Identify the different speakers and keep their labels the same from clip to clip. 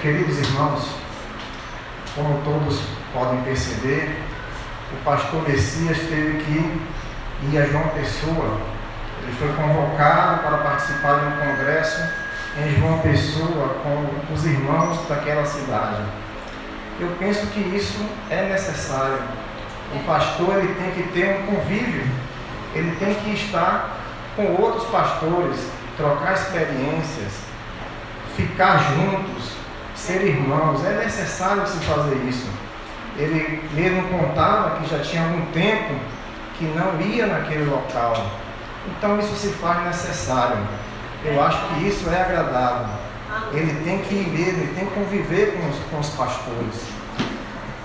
Speaker 1: Queridos irmãos, como todos podem perceber, o pastor Messias teve que ir a João Pessoa. Ele foi convocado para participar de um congresso em João Pessoa com os irmãos daquela cidade. Eu penso que isso é necessário. O pastor ele tem que ter um convívio, ele tem que estar com outros pastores, trocar experiências, ficar juntos, ser irmãos. É necessário se fazer isso. Ele mesmo contava que já tinha algum tempo que não ia naquele local. Então isso se faz necessário. Eu acho que isso é agradável. Ele tem que ir mesmo, ele tem que conviver com os pastores.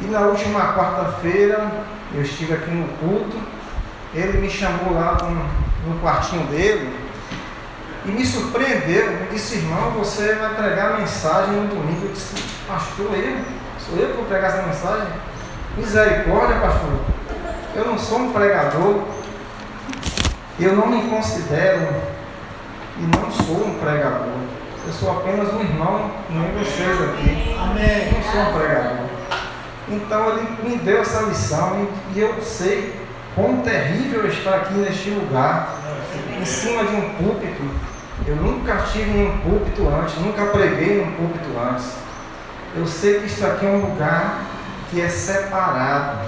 Speaker 1: E na última quarta-feira, eu estive aqui no culto, ele me chamou lá no quartinho dele e me surpreendeu, me disse: irmão, você vai pregar a mensagem no domingo. Eu disse: pastor, sou eu que vou pregar essa mensagem? Misericórdia, pastor, eu não sou um pregador, eu não me considero e não sou um pregador, eu sou apenas um irmão, nem vocês aqui.
Speaker 2: Amém.
Speaker 1: Eu não sou um pregador. Então ele me deu essa lição e eu sei quão terrível estar aqui neste lugar, em cima de um púlpito. Eu nunca estive em um púlpito antes, nunca preguei em um púlpito antes. Eu sei que isso aqui é um lugar que é separado.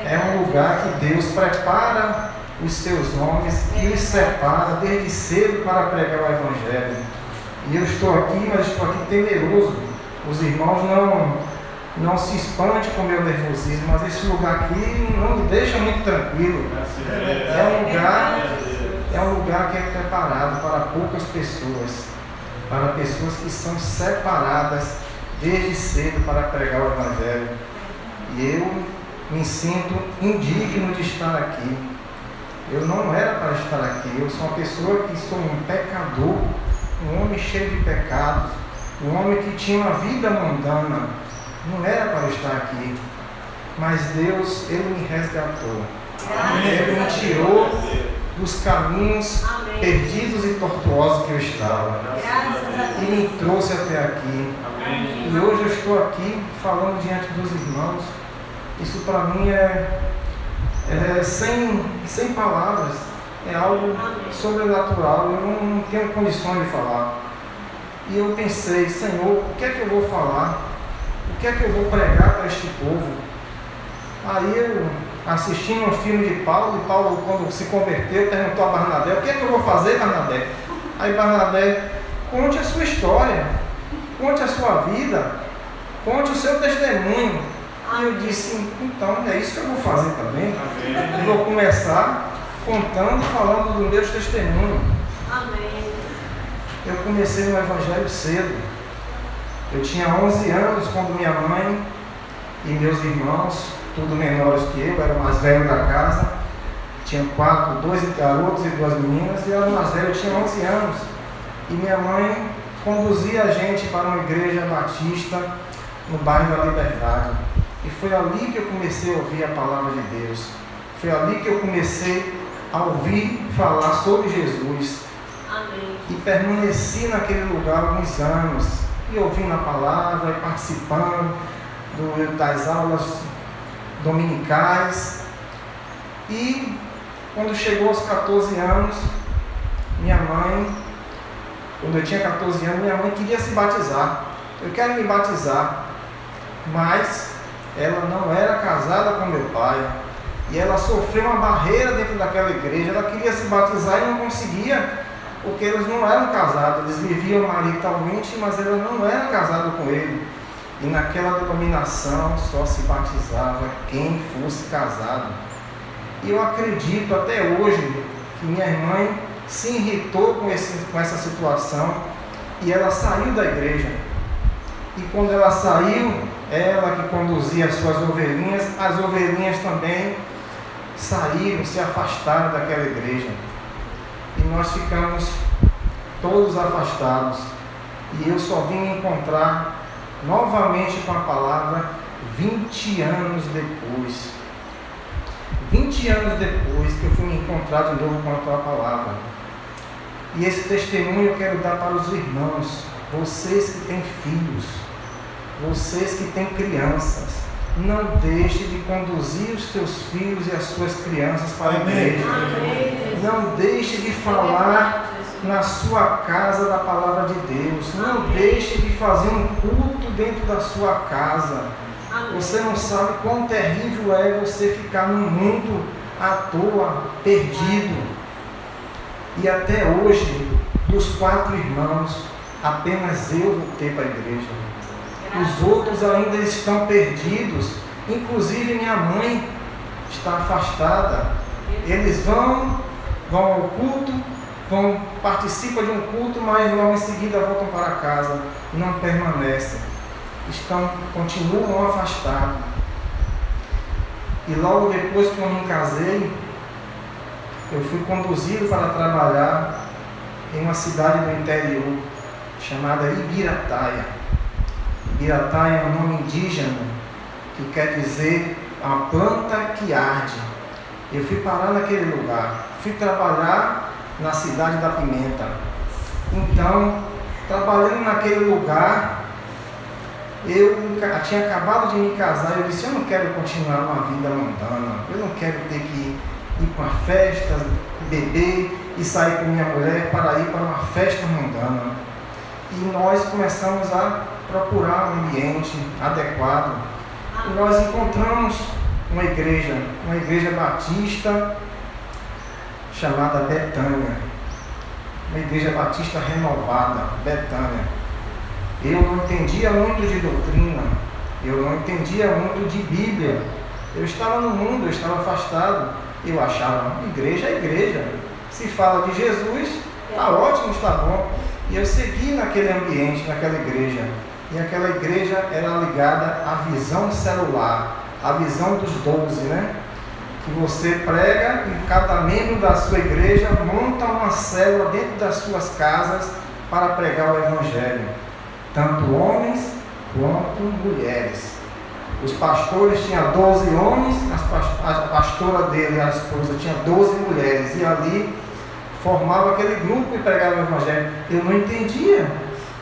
Speaker 1: É um lugar que Deus prepara os seus homens e os separa desde cedo para pregar o Evangelho. E eu estou aqui, mas estou aqui temeroso. Os irmãos não se espante com o meu nervosismo, mas esse lugar aqui não me deixa muito tranquilo. É um lugar que é preparado para poucas pessoas, para pessoas que são separadas desde cedo para pregar o Evangelho. E eu me sinto indigno de estar aqui. Eu não era para estar aqui. Eu sou uma pessoa que sou um pecador, um homem cheio de pecados, um homem que tinha uma vida mundana. Não era para estar aqui, mas Deus, Ele me resgatou. Amém. Ele me tirou dos caminhos perdidos e tortuosos que eu estava e me trouxe até aqui. Amém. E hoje eu estou aqui falando diante dos irmãos. Isso para mim é sem palavras, é algo sobrenatural. Eu não tenho condições de falar. E eu pensei: Senhor, o que é que eu vou falar? O que é que eu vou pregar para este povo? Aí eu assisti um filme de Paulo, e Paulo, quando se converteu, perguntou a Barnabé: o que é que eu vou fazer, Barnabé? Aí Barnabé: conte a sua história, conte a sua vida, conte o seu testemunho. E eu disse: então é isso que eu vou fazer também. Eu vou começar contando, falando dos meus testemunhos. Amém. Eu comecei no Evangelho cedo. Eu tinha 11 anos quando minha mãe e meus irmãos, tudo menores que eu, era o mais velho da casa, tinha 2 garotos e 2 meninas, e eu era o mais velho, eu tinha 11 anos. E minha mãe conduzia a gente para uma igreja batista no bairro da Liberdade. E foi ali que eu comecei a ouvir a palavra de Deus. Foi ali que eu comecei a ouvir falar sobre Jesus. Amém. E permaneci naquele lugar alguns anos, e ouvindo a palavra, e participando das aulas dominicais. E quando chegou aos 14 anos, quando eu tinha 14 anos, minha mãe queria se batizar. Eu quero me batizar, mas ela não era casada com meu pai, e ela sofreu uma barreira dentro daquela igreja. Ela queria se batizar e não conseguia, porque eles não eram casados, eles viviam maritalmente, mas ela não era casada com ele. E naquela denominação só se batizava quem fosse casado. E eu acredito até hoje que minha mãe se irritou com essa situação, e ela saiu da igreja. E quando ela saiu, ela que conduzia as suas ovelhinhas, as ovelhinhas também saíram, se afastaram daquela igreja. E nós ficamos todos afastados. E eu só vim me encontrar novamente com a palavra 20 anos depois. 20 anos depois que eu fui me encontrar de novo com a tua palavra. E esse testemunho eu quero dar para os irmãos, vocês que têm filhos. vocês que têm crianças, não deixe de conduzir os teus filhos e as suas crianças para a igreja. Não deixe de falar na sua casa da palavra de Deus. Não deixe de fazer um culto dentro da sua casa. Você não sabe quão terrível é você ficar no mundo à toa, perdido. E até hoje, dos 4 irmãos, apenas eu voltei para a igreja. Os outros ainda estão perdidos. Inclusive minha mãe está afastada. Eles vão ao culto, participam de um culto, mas logo em seguida voltam para casa. Não permanecem. Continuam afastados. E logo depois que eu me casei, eu fui conduzido para trabalhar em uma cidade do interior chamada Ibirataia. Ibirataia é um nome indígena que quer dizer a planta que arde. Eu fui parar naquele lugar, fui trabalhar na cidade da pimenta. Então, trabalhando naquele lugar, eu tinha acabado de me casar. Eu disse: eu não quero continuar uma vida mundana, eu não quero ter que ir para festas, beber e sair com minha mulher para ir para uma festa mundana. E nós começamos a procurar um ambiente adequado. E nós encontramos uma igreja batista chamada Betânia, uma igreja batista renovada, Betânia. Eu não entendia muito de doutrina, eu não entendia muito de Bíblia. Eu estava no mundo, eu estava afastado. Eu achava, igreja é igreja. Se fala de Jesus, está ótimo, está bom. E eu segui naquele ambiente, naquela igreja. E aquela igreja era ligada à visão celular, à visão dos 12, né? Que você prega e cada membro da sua igreja monta uma célula dentro das suas casas para pregar o Evangelho. Tanto homens quanto mulheres. Os pastores tinham 12 homens, a pastora dele, a esposa, tinha 12 mulheres. E ali formava aquele grupo e pregava o Evangelho. Eu não entendia.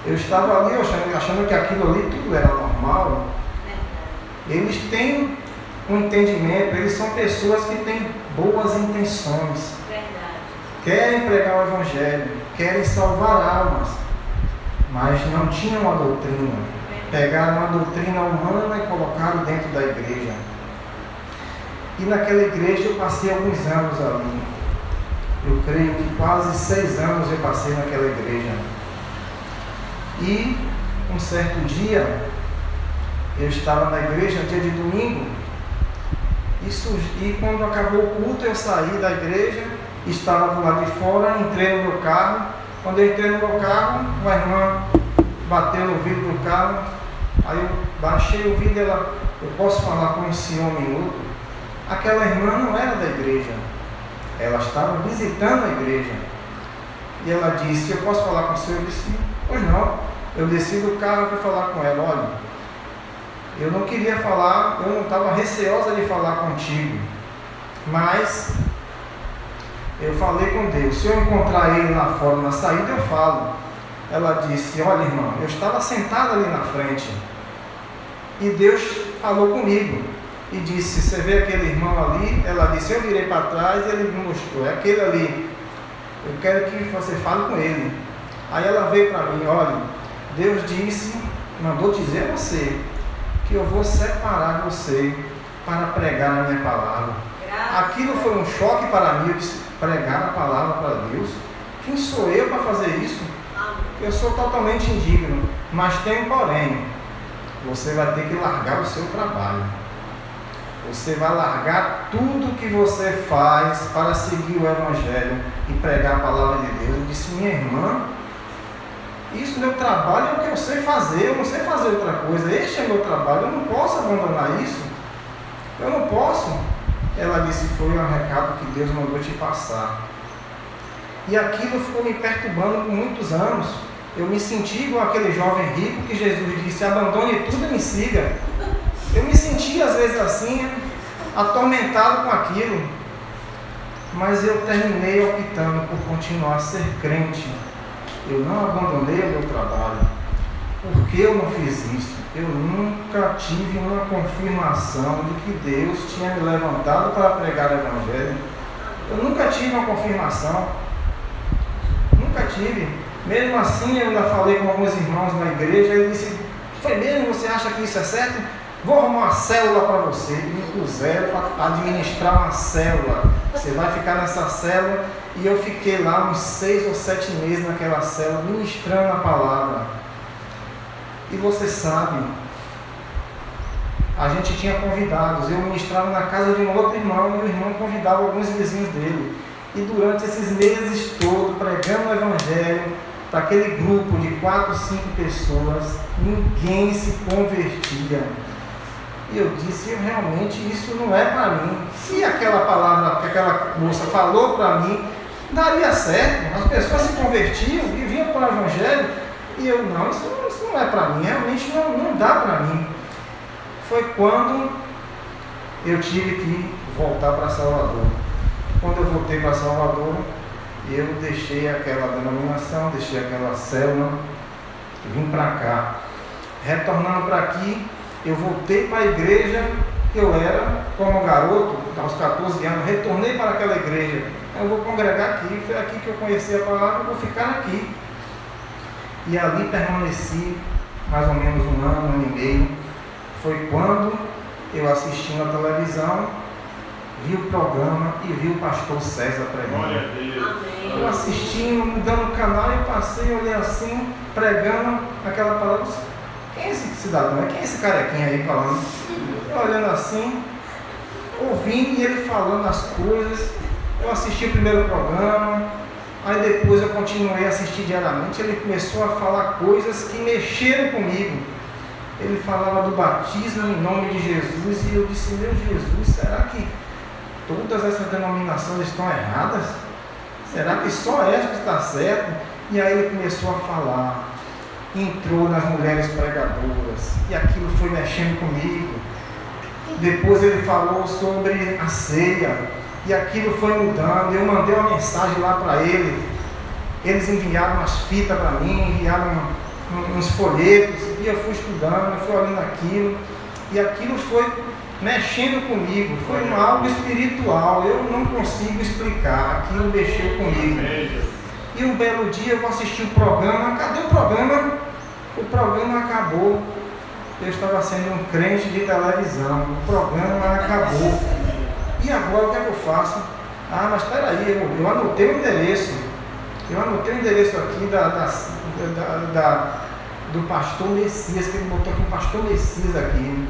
Speaker 1: Eu estava ali achando que aquilo ali tudo era normal. Eles têm um entendimento, eles são pessoas que têm boas intenções. Querem pregar o Evangelho, querem salvar almas, mas não tinham a doutrina. Pegaram a doutrina humana e colocaram dentro da igreja. E naquela igreja eu passei alguns anos ali. Eu creio que quase 6 anos eu passei naquela igreja. E um certo dia, eu estava na igreja, dia de domingo, e quando acabou o culto, eu saí da igreja, estava do lado de fora, entrei no meu carro. Quando eu entrei no meu carro, uma irmã bateu no vidro do carro, aí eu baixei o vidro e ela: eu posso falar com o senhor um minuto? Aquela irmã não era da igreja, ela estava visitando a igreja. E ela disse: eu posso falar com o senhor? Eu disse: pois não. Eu desci do carro e fui falar com ela: olha, eu não queria falar, eu não estava receosa de falar contigo, mas eu falei com Deus, se eu encontrar ele lá fora na saída eu falo. Ela disse: olha, irmão, eu estava sentada ali na frente e Deus falou comigo e disse: você vê aquele irmão ali? Ela disse: eu virei para trás e ele me mostrou: é aquele ali, eu quero que você fale com ele. Aí ela veio para mim: olha, Deus disse, mandou dizer a você que eu vou separar você para pregar a minha palavra. Aquilo foi um choque para mim. Eu disse: pregar a palavra para Deus? Quem sou eu para fazer isso? Eu sou totalmente indigno. Mas tem um porém: você vai ter que largar o seu trabalho. Você vai largar tudo que você faz para seguir o Evangelho e pregar a palavra de Deus. Eu disse: minha irmã, isso, meu trabalho é o que eu sei fazer, eu não sei fazer outra coisa. Este é meu trabalho, eu não posso abandonar isso. Eu não posso. Ela disse: foi um recado que Deus mandou te passar. E aquilo ficou me perturbando por muitos anos. Eu me senti igual aquele jovem rico que Jesus disse: abandone tudo e me siga. Eu me senti às vezes assim, atormentado com aquilo. Mas eu terminei optando por continuar a ser crente. Eu não abandonei o meu trabalho. Por que eu não fiz isso? Eu nunca tive uma confirmação de que Deus tinha me levantado para pregar o Evangelho. Eu nunca tive uma confirmação. Nunca tive. Mesmo assim, eu ainda falei com alguns irmãos na igreja, e disse: foi mesmo? Você acha que isso é certo? Vou arrumar uma célula para você. Me puseram para administrar uma célula. Você vai ficar nessa célula. E eu fiquei lá uns 6 ou 7 meses naquela célula, ministrando a palavra. E você sabe, a gente tinha convidados. Eu ministrava na casa de um outro irmão, e o irmão convidava alguns vizinhos dele. E durante esses meses todos, pregando o Evangelho, para aquele grupo de 4, 5 pessoas, ninguém se convertia. E eu disse: realmente isso não é para mim. Se aquela palavra que aquela moça falou para mim, daria certo, as pessoas se convertiam e vinham para o Evangelho, e eu: não, isso não é para mim, realmente não dá para mim. Foi quando eu tive que voltar para Salvador. Quando eu voltei para Salvador, eu deixei aquela denominação, deixei aquela célula e vim para cá. Retornando para aqui, eu voltei para a igreja que eu era como garoto, aos 14 anos, retornei para aquela igreja. Eu vou congregar aqui, foi aqui que eu conheci a palavra, eu vou ficar aqui. E ali permaneci mais ou menos um ano e meio. Foi quando eu assisti na televisão, vi o programa e vi o pastor César pregando. Eu assistindo, mudando o canal, e passei, olhei assim, pregando aquela palavra. Quem é esse cidadão? Quem é esse carequinha aí falando? Eu olhando assim, ouvindo, e ele falando as coisas. Eu assisti o primeiro programa, aí depois eu continuei a assistir diariamente. Ele começou a falar coisas que mexeram comigo. Ele falava do batismo em nome de Jesus, e eu disse: meu Jesus, será que todas essas denominações estão erradas? Será que só essa está certa? E aí ele começou a falar, entrou nas mulheres pregadoras, e aquilo foi mexendo comigo. Depois ele falou sobre a ceia, e aquilo foi mudando. Eu mandei uma mensagem lá para ele, eles enviaram umas fitas para mim, enviaram uns folhetos, e eu fui estudando, eu fui olhando aquilo, e aquilo foi mexendo comigo. Foi algo espiritual, eu não consigo explicar, aquilo mexeu comigo. E um belo dia eu vou assistir o programa. Cadê o programa? O programa acabou. Eu estava sendo um crente de televisão, o programa acabou. E agora o que é que eu faço? Ah, mas espera aí, eu anotei o endereço. Eu anotei o endereço aqui do pastor Messias, que ele botou aqui, o pastor Messias aqui.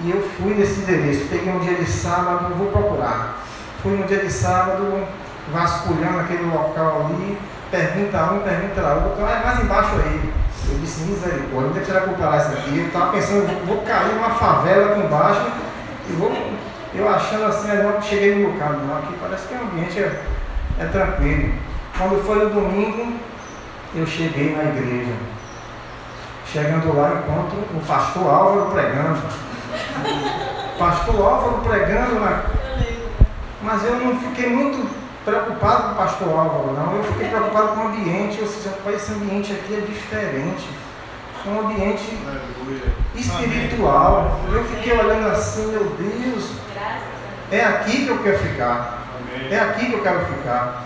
Speaker 1: E eu fui nesse endereço, peguei um dia de sábado, vou procurar. Fui no dia de sábado, vasculhando aquele local ali, pergunta um, pergunta outro, é mais embaixo aí. Eu disse: misericórdia, onde é que será que eu vou parar isso aqui? Eu estava pensando, vou cair numa favela aqui embaixo, e eu achando assim, eu cheguei no local, não, aqui parece que o ambiente é tranquilo. Quando foi no domingo, eu cheguei na igreja. Chegando lá, encontro o pastor Álvaro pregando. Pastor Álvaro pregando, mas eu não fiquei muito preocupado com o pastor Álvaro, não. Eu fiquei preocupado com o ambiente. Eu disse: esse ambiente aqui é diferente, é um ambiente espiritual. Eu fiquei olhando assim: meu Deus, é aqui que eu quero ficar, é aqui que eu quero ficar.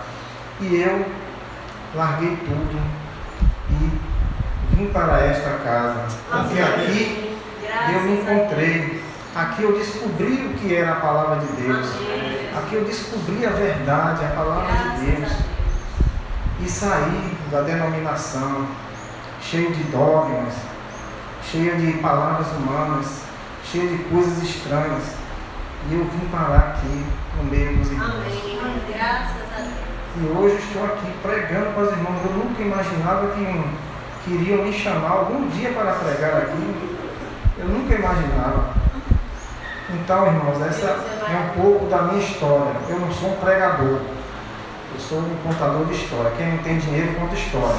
Speaker 1: E eu larguei tudo e vim para esta casa, porque aqui eu me encontrei, aqui eu descobri o que era a palavra de Deus, aqui eu descobri a verdade, a palavra de Deus, e saí da denominação cheio de dogmas, cheio de palavras humanas, cheio de coisas estranhas, e eu vim parar aqui no meio dos irmãos.
Speaker 2: Amém. Graças a Deus.
Speaker 1: E hoje estou aqui pregando para os irmãos. Eu nunca imaginava que iriam me chamar algum dia para pregar aqui. Eu nunca imaginava. Então, irmãos, essa é um pouco da minha história. Eu não sou um pregador. Eu sou um contador de história. Quem não tem dinheiro conta história.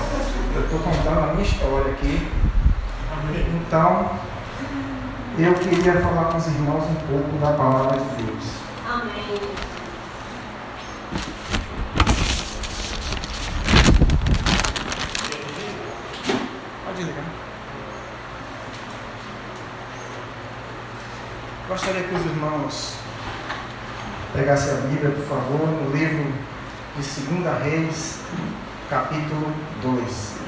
Speaker 1: Eu estou contando a minha história aqui. Então, eu queria falar com os irmãos um pouco da palavra de Deus.
Speaker 2: Amém.
Speaker 1: Pode ligar. Gostaria que os irmãos pegassem a Bíblia, por favor, no livro de 2 Reis, capítulo 2.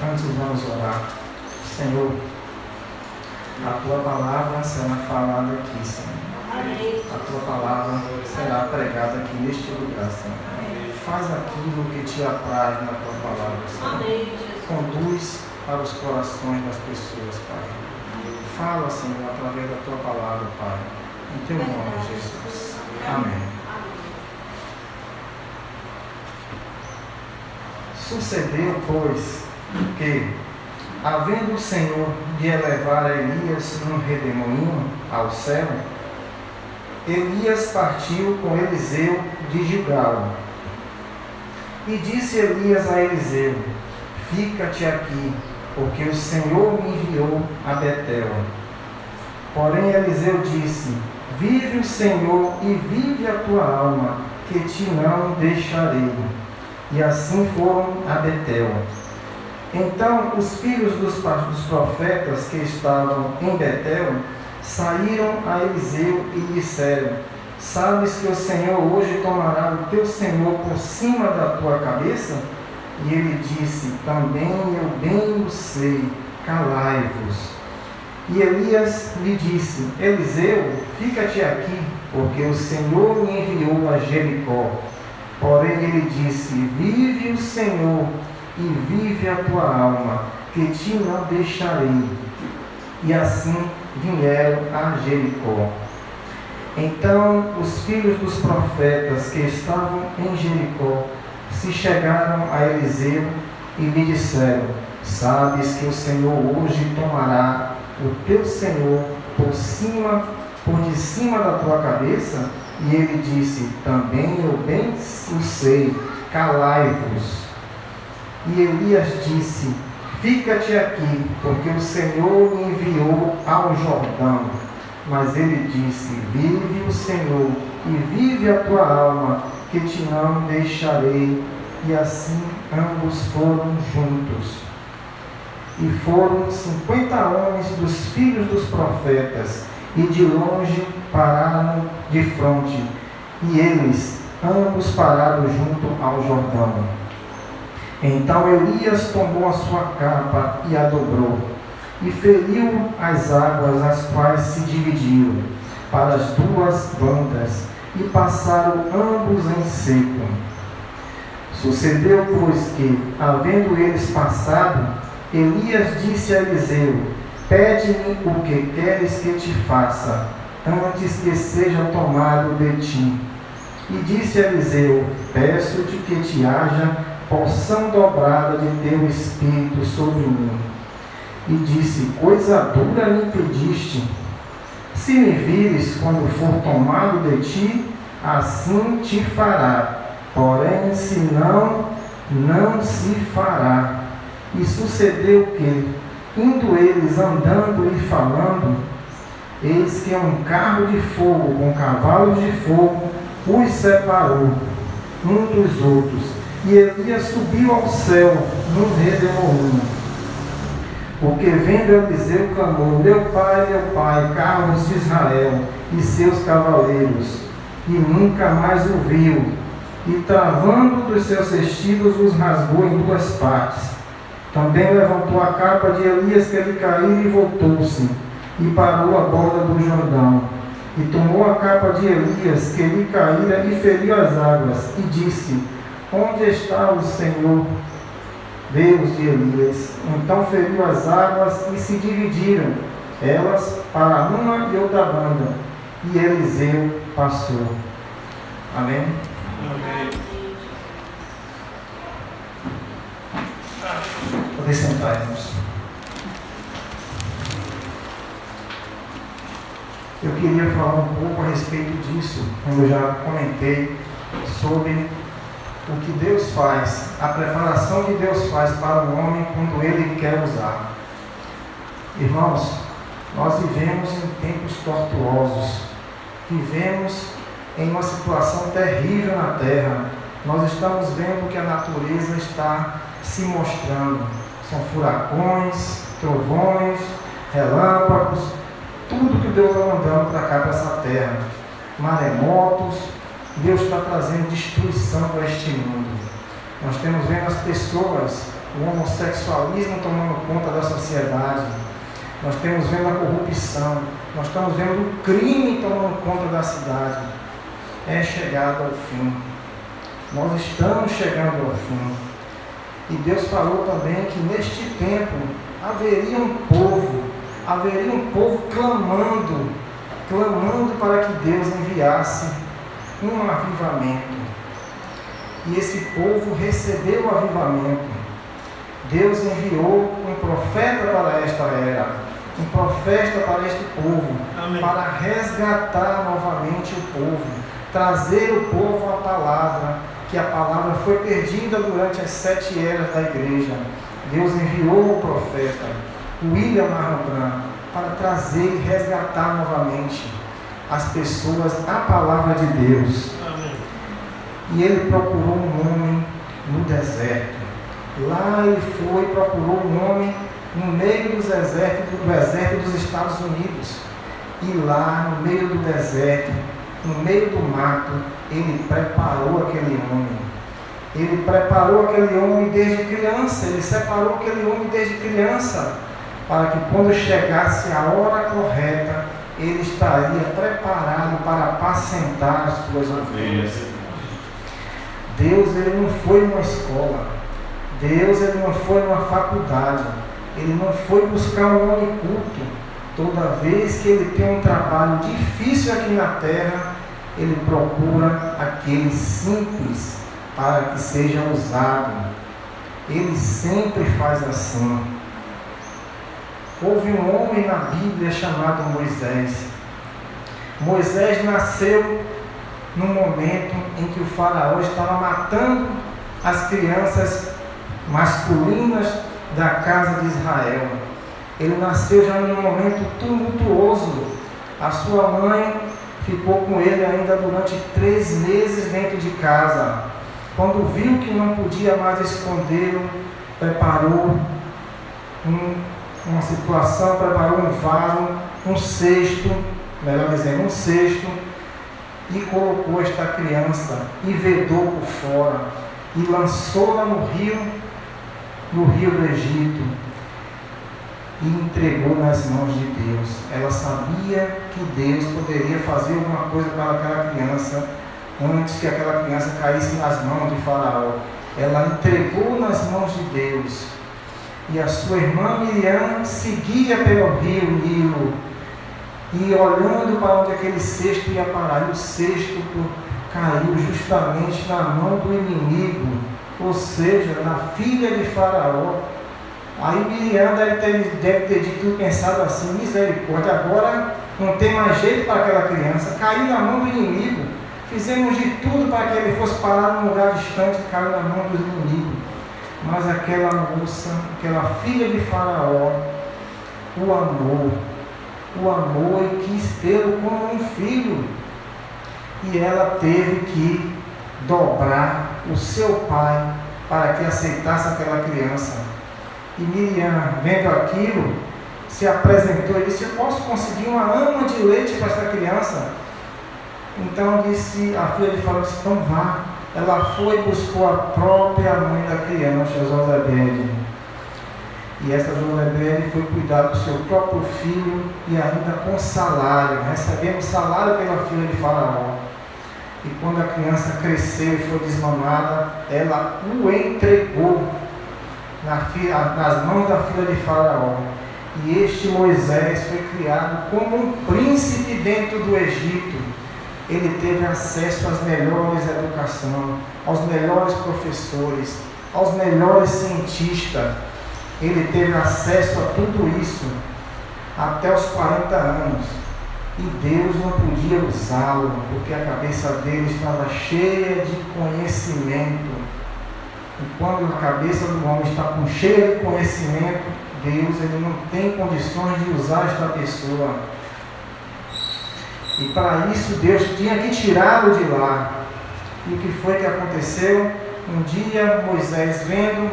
Speaker 1: Antes vamos orar. Senhor, a Tua palavra será falada aqui, Senhor. A Tua palavra será pregada aqui neste lugar, Senhor. Faz aquilo que Te apraz na Tua palavra, Senhor. Conduz para os corações das pessoas, Pai. Fala, Senhor, através da Tua palavra, Pai. Em Teu nome, Jesus. Amém. Sucedeu, pois, que, havendo o Senhor de elevar Elias num redemoinho ao céu, Elias partiu com Eliseu de Gilgal. E disse Elias a Eliseu: fica-te aqui, porque o Senhor me enviou a Betel. Porém Eliseu disse: vive o Senhor e vive a tua alma, que te não deixarei. E assim foram a Betel. Então os filhos dos profetas que estavam em Betel saíram a Eliseu e disseram: sabes que o Senhor hoje tomará o teu senhor por cima da tua cabeça? E ele disse: também eu bem o sei, calai-vos. E Elias lhe disse: Eliseu, fica-te aqui, porque o Senhor me enviou a Jericó. Porém ele disse: vive o Senhor e vive a tua alma, que te não deixarei. E assim vieram a Jericó. Então os filhos dos profetas que estavam em Jericó se chegaram a Eliseu e lhe disseram: sabes que o Senhor hoje tomará o teu senhor por de cima da tua cabeça? E ele disse: também eu bem o sei, calai-vos. E Elias disse: fica-te aqui, porque o Senhor me enviou ao Jordão. Mas ele disse: vive o Senhor e vive a tua alma, que te não deixarei. E assim ambos foram juntos. E foram 50 homens dos filhos dos profetas, e de longe pararam de fronte, e eles ambos pararam junto ao Jordão. Então Elias tomou a sua capa e a dobrou, e feriu as águas, as quais se dividiram para as duas bandas, e passaram ambos em seco. Sucedeu, pois, que, havendo eles passado, Elias disse a Eliseu: pede-me o que queres que te faça, antes que seja tomado de ti. E disse a Eliseu: peço-te que te haja porção dobrada de teu espírito sobre mim. E disse: coisa dura me pediste. Se me vires quando for tomado de ti, assim te fará. Porém, se não, não se fará. E sucedeu que, indo eles andando e falando, eis que um carro de fogo com cavalos de fogo os separou um dos outros. E Elias subiu ao céu num redemoinho. Porque vendo Eliseu clamou: meu pai, carros de Israel e seus cavaleiros. E nunca mais o viu. E travando dos seus vestidos os rasgou em duas partes. Também levantou a capa de Elias que lhe caíra e voltou-se, e parou à borda do Jordão. E tomou a capa de Elias que lhe caíra e feriu as águas, e disse: onde está o Senhor, Deus de Elias? Então feriu as águas e se dividiram, elas para uma e outra banda, e Eliseu passou. Amém? Amém. Poder sentar, irmãos. Eu queria falar um pouco a respeito disso, como eu já comentei, sobre o que Deus faz, a preparação que Deus faz para o homem quando Ele quer usar. Irmãos, nós vivemos em tempos tortuosos, vivemos em uma situação terrível na terra. Nós estamos vendo que a natureza está se mostrando. São furacões, trovões, relâmpagos, tudo que Deus está mandando para cá, para essa terra. Maremotos, Deus está trazendo destruição para este mundo. Nós temos vendo as pessoas, o homossexualismo tomando conta da sociedade. Nós estamos vendo a corrupção, nós estamos vendo o crime tomando conta da cidade. É chegado ao fim. Nós estamos chegando ao fim. E Deus falou também que neste tempo haveria um povo clamando para que Deus enviasse um avivamento. E esse povo recebeu o avivamento. Deus enviou um profeta para esta era, um profeta para este povo. Amém. Para resgatar novamente o povo, trazer o povo à palavra, que a palavra foi perdida durante as 7 eras da igreja. Deus enviou o profeta, William Marrambran, para trazer e resgatar novamente as pessoas à palavra de Deus. Amém. E ele procurou um homem no deserto. Lá ele foi e procurou um homem no meio do deserto dos Estados Unidos. E lá no meio do deserto, no meio do mato, ele preparou aquele homem. Ele preparou aquele homem desde criança. Ele separou aquele homem desde criança, para que quando chegasse a hora correta, ele estaria preparado para apacentar as suas ovelhas. Deus, ele não foi numa escola. Deus, ele não foi numa faculdade. Ele não foi buscar um homem culto. Toda vez que ele tem um trabalho difícil aqui na terra, ele procura aquele simples para que seja usado. Ele sempre faz assim. Houve um homem na Bíblia chamado Moisés. Moisés nasceu no momento em que o faraó estava matando as crianças masculinas da casa de Israel. Ele nasceu já num momento tumultuoso. A sua mãe ficou com ele ainda durante 3 meses dentro de casa. Quando viu que não podia mais escondê-lo, preparou uma situação, preparou um vaso, um cesto, melhor dizendo, um cesto, e colocou esta criança e vedou por fora e lançou-la no rio do Egito, e entregou nas mãos de Deus. Ela sabia que Deus poderia fazer alguma coisa para aquela criança antes que aquela criança caísse nas mãos de Faraó. Ela entregou nas mãos de Deus. E a sua irmã Miriam seguia pelo rio Nilo e olhando para onde aquele cesto ia parar. E o cesto caiu justamente na mão do inimigo, ou seja, na filha de Faraó. Aí Miriam deve ter dito e pensado assim: misericórdia, agora não tem mais jeito para aquela criança, caiu na mão do inimigo. Fizemos de tudo para que ele fosse parar num lugar distante, caiu na mão do inimigo. Mas aquela moça, aquela filha de Faraó, o amou e quis tê-lo como um filho. E ela teve que dobrar o seu pai para que aceitasse aquela criança. E Miriam, vendo aquilo, se apresentou e disse: eu posso conseguir uma ama de leite para essa criança? Então disse a filha de Faraó: então vá. Ela foi e buscou a própria mãe da criança, Josebede. E essa Josebede foi cuidar do seu próprio filho e ainda com salário, recebendo salário pela filha de Faraó. E quando a criança cresceu e foi desmamada, ela o entregou nas mãos da filha de Faraó. E este Moisés foi criado como um príncipe dentro do Egito. Ele teve acesso às melhores educações, aos melhores professores, aos melhores cientistas. Ele teve acesso a tudo isso até os 40 anos. E Deus não podia usá-lo, porque a cabeça dele estava cheia de conhecimento. E quando a cabeça do homem está cheia de conhecimento, Deus ele não tem condições de usar esta pessoa. E para isso Deus tinha que tirá-lo de lá. E o que foi que aconteceu? Um dia Moisés, vendo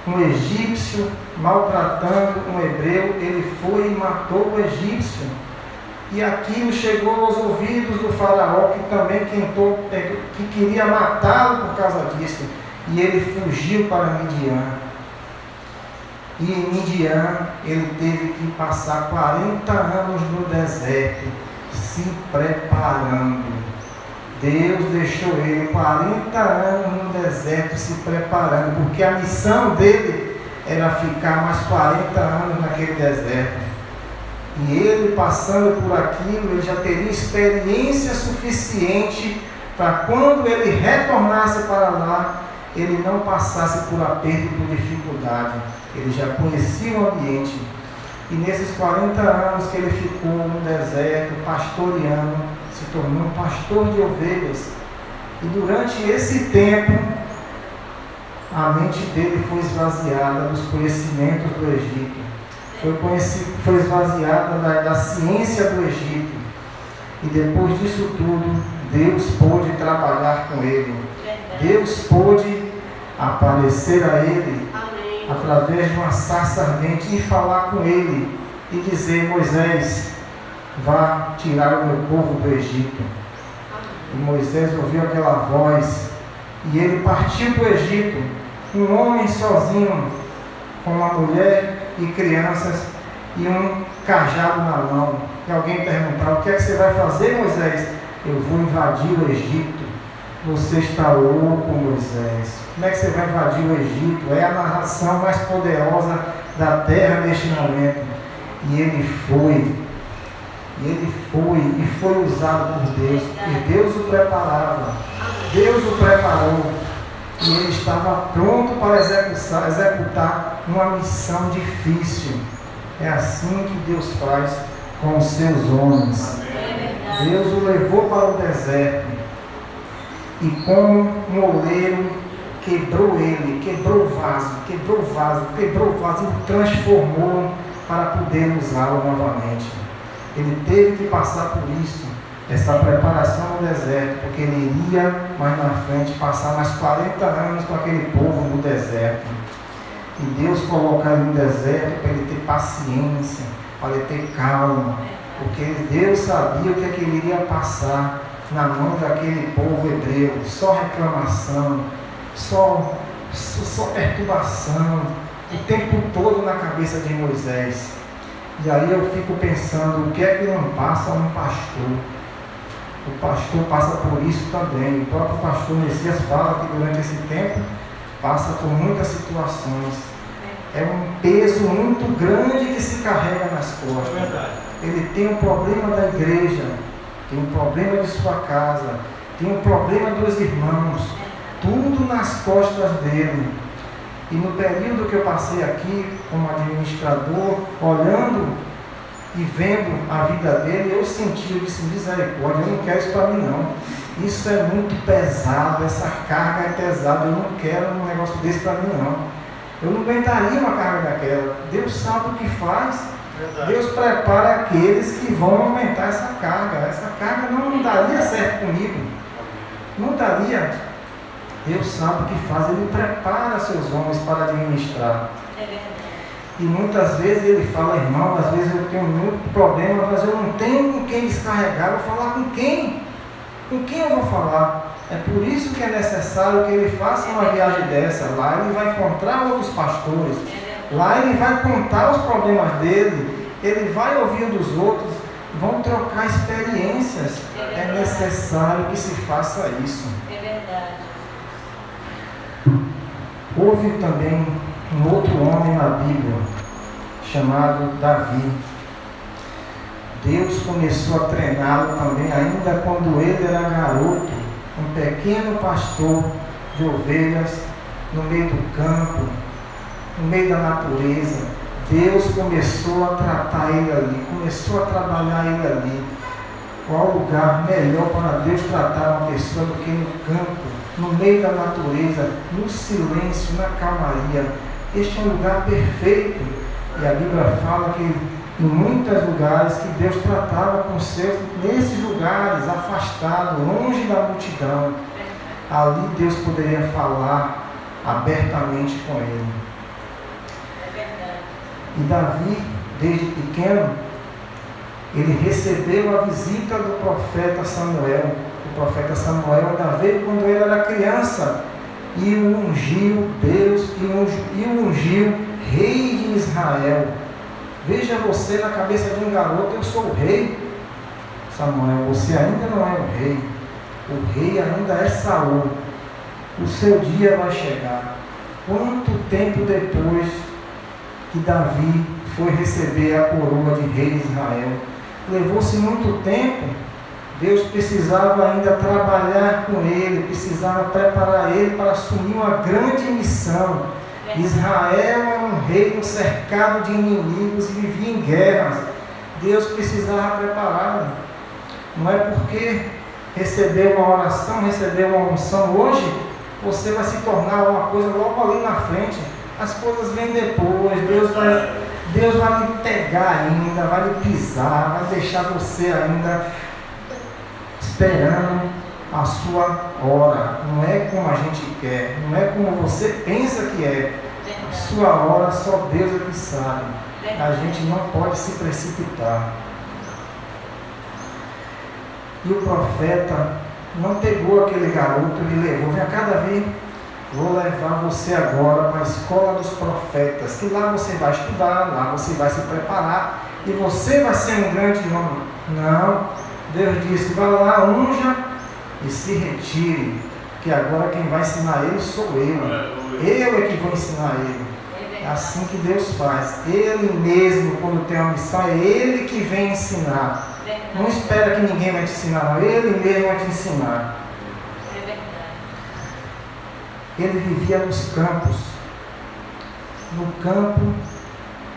Speaker 1: um egípcio maltratando um hebreu, ele foi e matou o egípcio. E aquilo chegou aos ouvidos do faraó, que também que queria matá-lo por causa disso. E ele fugiu para Midian. E em Midian ele teve que passar 40 anos no deserto, se preparando. Deus deixou ele 40 anos no deserto se preparando, porque a missão dele era ficar mais 40 anos naquele deserto. E ele passando por aquilo, ele já teria experiência suficiente para quando ele retornasse para lá, ele não passasse por aperto e por dificuldade. Ele já conhecia o ambiente. E nesses 40 anos que ele ficou no deserto, pastoreando, se tornou um pastor de ovelhas. E durante esse tempo, a mente dele foi esvaziada dos conhecimentos do Egito. Foi esvaziada da ciência do Egito. E depois disso tudo, Deus pôde trabalhar com ele. Deus pôde aparecer a ele através de uma sarça ardente e falar com ele e dizer: Moisés, vá tirar o meu povo do Egito. E Moisés ouviu aquela voz e ele partiu para o Egito, um homem sozinho, com uma mulher e crianças e um cajado na mão. E alguém perguntava: o que é que você vai fazer, Moisés? Eu vou invadir o Egito. Você está louco, Moisés. Como é que você vai invadir o Egito? É a narração mais poderosa da terra neste momento. E ele foi. E foi usado por Deus. E Deus o preparava. Deus o preparou. E ele estava pronto para executar uma missão difícil. É assim que Deus faz com os seus homens. Deus o levou para o deserto. E como um oleiro, quebrou ele, quebrou o vaso, e o transformou para poder usá-lo novamente. Ele teve que passar por isso, essa preparação no deserto, porque ele iria mais na frente passar mais 40 anos com aquele povo no deserto. E Deus coloca ele no deserto para ele ter paciência, para ele ter calma, porque Deus sabia o que ele iria passar na mão daquele povo hebreu. Só reclamação, só perturbação, o tempo todo na cabeça de Moisés. E aí eu fico pensando, o que é que não passa um pastor? O pastor passa por isso também. O próprio pastor Messias fala que durante esse tempo passa por muitas situações. É um peso muito grande que se carrega nas costas. Ele tem um problema da igreja, tem um problema de sua casa, tem um problema dos irmãos, tudo nas costas dele. E no período que eu passei aqui como administrador, olhando e vendo a vida dele, eu disse: misericórdia, eu não quero isso para mim não. Isso é muito pesado, essa carga é pesada, eu não quero um negócio desse para mim não. Eu não aguentaria uma carga daquela. Deus sabe o que faz. Verdade. Deus prepara aqueles que vão aumentar essa carga. Essa carga não daria certo comigo. Não daria. Deus sabe o que faz. Ele prepara seus homens para administrar. E muitas vezes ele fala: irmão, às vezes eu tenho muito problema, mas eu não tenho com quem descarregar. Eu vou falar com quem? Com quem eu vou falar? É por isso que é necessário que ele faça uma viagem dessa. Lá ele vai encontrar outros pastores. Lá ele vai contar os problemas dele. Ele vai ouvir dos outros. Vão trocar experiências. É necessário que se faça isso.
Speaker 2: É verdade.
Speaker 1: Houve também um outro homem na Bíblia, chamado Davi. Deus começou a treiná-lo também, ainda quando ele era garoto, um pequeno pastor de ovelhas, no meio do campo, no meio da natureza. Deus começou a tratar ele ali, começou a trabalhar ele ali. Qual lugar melhor para Deus tratar uma pessoa do que no campo? no meio da natureza, no silêncio, na calmaria. Este é um lugar perfeito. E a Bíblia fala que em muitos lugares que Deus tratava com os seus, nesses lugares, afastado, longe da multidão, ali Deus poderia falar abertamente com ele.
Speaker 2: É verdade.
Speaker 1: E Davi, desde pequeno, ele recebeu a visita do profeta Samuel. O profeta Samuel ainda veio quando ele era criança e o ungiu Deus e o ungiu rei de Israel. Veja você na cabeça de um garoto: eu sou o rei. Samuel, você ainda não é o rei. O rei ainda é Saul. O seu dia vai chegar. Quanto tempo depois que Davi foi receber a coroa de rei de Israel? Levou-se muito tempo. Deus precisava ainda trabalhar com ele, precisava preparar ele para assumir uma grande missão. Israel é um reino cercado de inimigos e vivia em guerras. Deus precisava prepará-lo. Não é porque recebeu uma oração, recebeu uma unção hoje, você vai se tornar uma coisa logo ali na frente. As coisas vêm depois. Deus vai lhe pegar ainda, vai lhe pisar, vai deixar você ainda esperando a sua hora. Não é como a gente quer, não é como você pensa que é. A sua hora só Deus é que sabe. A gente não pode se precipitar. E o profeta não pegou aquele garoto e levou: vem cá, Davi, vou levar você agora para a escola dos profetas, que lá você vai estudar, lá você vai se preparar e você vai ser um grande homem. Não, Deus disse: vá lá, unja e se retire, que agora quem vai ensinar ele sou eu é que vou ensinar ele. É assim que Deus faz. Ele mesmo, quando tem uma missão, é ele que vem ensinar. Não espera que ninguém vai te ensinar, não. Ele mesmo vai te ensinar.
Speaker 2: É verdade.
Speaker 1: Ele vivia nos campos. No campo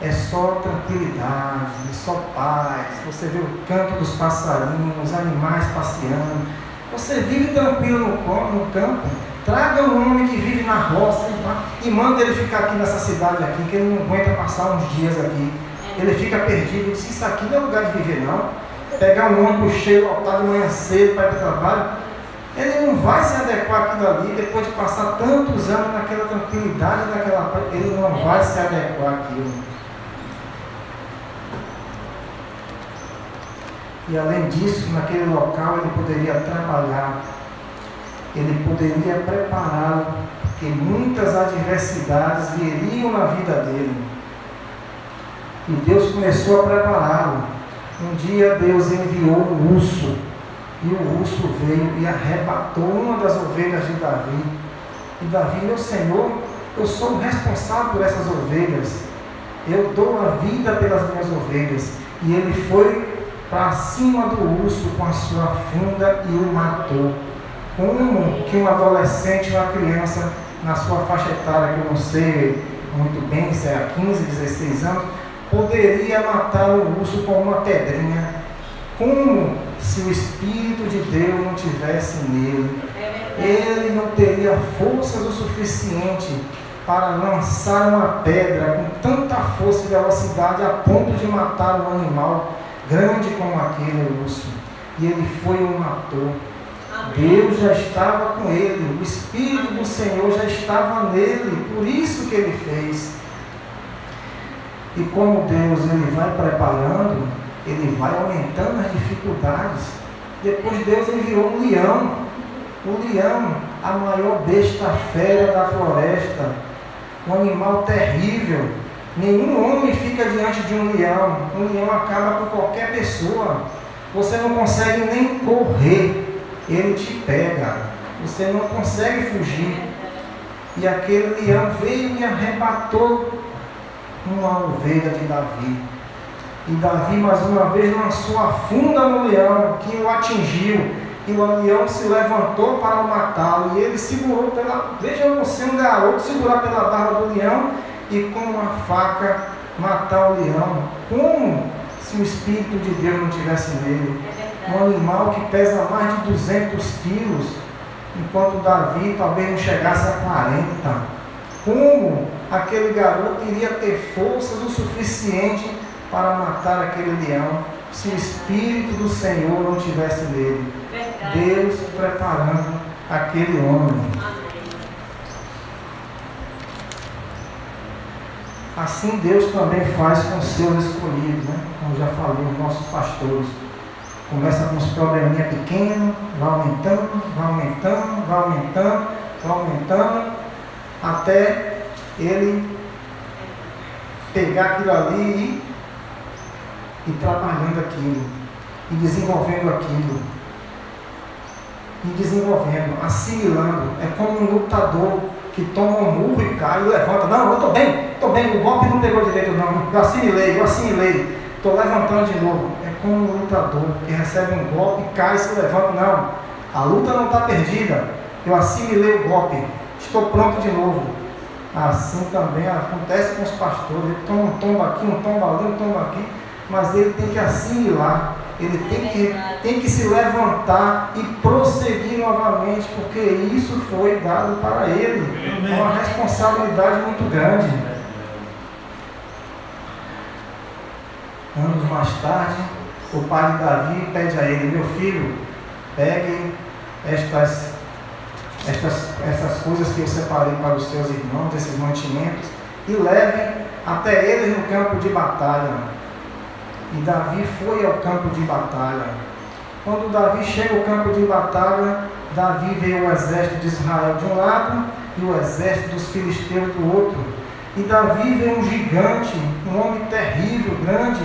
Speaker 1: é só tranquilidade, é só paz. Você vê o canto dos passarinhos, os animais passeando. Você vive tranquilo no campo. Traga um homem que vive na roça e manda ele ficar aqui nessa cidade aqui, que ele não aguenta passar uns dias aqui. Ele fica perdido. Ele diz: isso aqui não é lugar de viver, não. Pegar um ônibus cheio, lotado de manhã cedo para ir para o trabalho, ele não vai se adequar àquilo ali. Depois de passar tantos anos naquela tranquilidade, ele não vai se adequar àquilo. E além disso, naquele local ele poderia trabalhar, ele poderia prepará-lo, porque muitas adversidades viriam na vida dele. E Deus começou a prepará-lo. Um dia Deus enviou um urso, e o urso veio e arrebatou uma das ovelhas de Davi. E Davi: meu Senhor, eu sou o responsável por essas ovelhas, eu dou a vida pelas minhas ovelhas. E ele foi para cima do urso com a sua funda e o matou. Como que um adolescente, uma criança, na sua faixa etária, que eu não sei muito bem se é 15, 16 anos, poderia matar o urso com uma pedrinha? Como se o Espírito de Deus não tivesse nele? Ele não teria forças o suficiente para lançar uma pedra com tanta força e velocidade a ponto de matar um animal grande como aquele urso. E ele foi e o matou. Deus já estava com ele, o Espírito do Senhor já estava nele, por isso que ele fez. E como Deus ele vai preparando, ele vai aumentando as dificuldades. Depois Deus enviou um leão. O leão, a maior besta fera da floresta, um animal terrível. Nenhum homem fica diante de um leão. Um leão acaba com qualquer pessoa. Você não consegue nem correr, ele te pega. Você não consegue fugir. E aquele leão veio e arrebatou uma ovelha de Davi. E Davi mais uma vez lançou a funda no leão, que o atingiu. E o leão se levantou para o matá-lo. E ele segurou pela... Veja você, um garoto, segurar pela barba do leão e com uma faca matar o leão. Como se o Espírito de Deus não tivesse nele? Um animal que pesa mais de 200 quilos. enquanto Davi talvez não chegasse a 40. Como aquele garoto iria ter forças o suficiente para matar aquele leão, se o Espírito do Senhor não tivesse nele?
Speaker 2: Verdade.
Speaker 1: Deus preparando aquele homem.
Speaker 2: Amém.
Speaker 1: Assim Deus também faz com os seus escolhidos, né? Como já falei, os nossos pastores. Começa com uns probleminha pequenos, vai aumentando, vai aumentando, vai aumentando, vai aumentando, até ele pegar aquilo ali e trabalhando aquilo, e desenvolvendo aquilo, e desenvolvendo, assimilando. É como um lutador que toma um murro e cai e levanta. Não, eu estou bem, o golpe não pegou direito não, eu assimilei, estou levantando de novo. É como um lutador que recebe um golpe, cai e se levanta. Não, a luta não está perdida, eu assimilei o golpe, estou pronto de novo. Assim também acontece com os pastores. Ele toma um tombo aqui, um tombo ali, um tombo aqui, mas ele tem que assimilar, ele tem que se levantar e prosseguir novamente, porque isso foi dado para ele. É uma responsabilidade muito grande. Anos mais tarde, o pai de Davi pede a ele: meu filho, pegue essas coisas que eu separei para os seus irmãos, esses mantimentos, e levem até eles no campo de batalha. E Davi foi ao campo de batalha. Quando Davi chega ao campo de batalha, Davi vê o exército de Israel de um lado e o exército dos filisteus do outro. E Davi vê um gigante, um homem terrível, grande,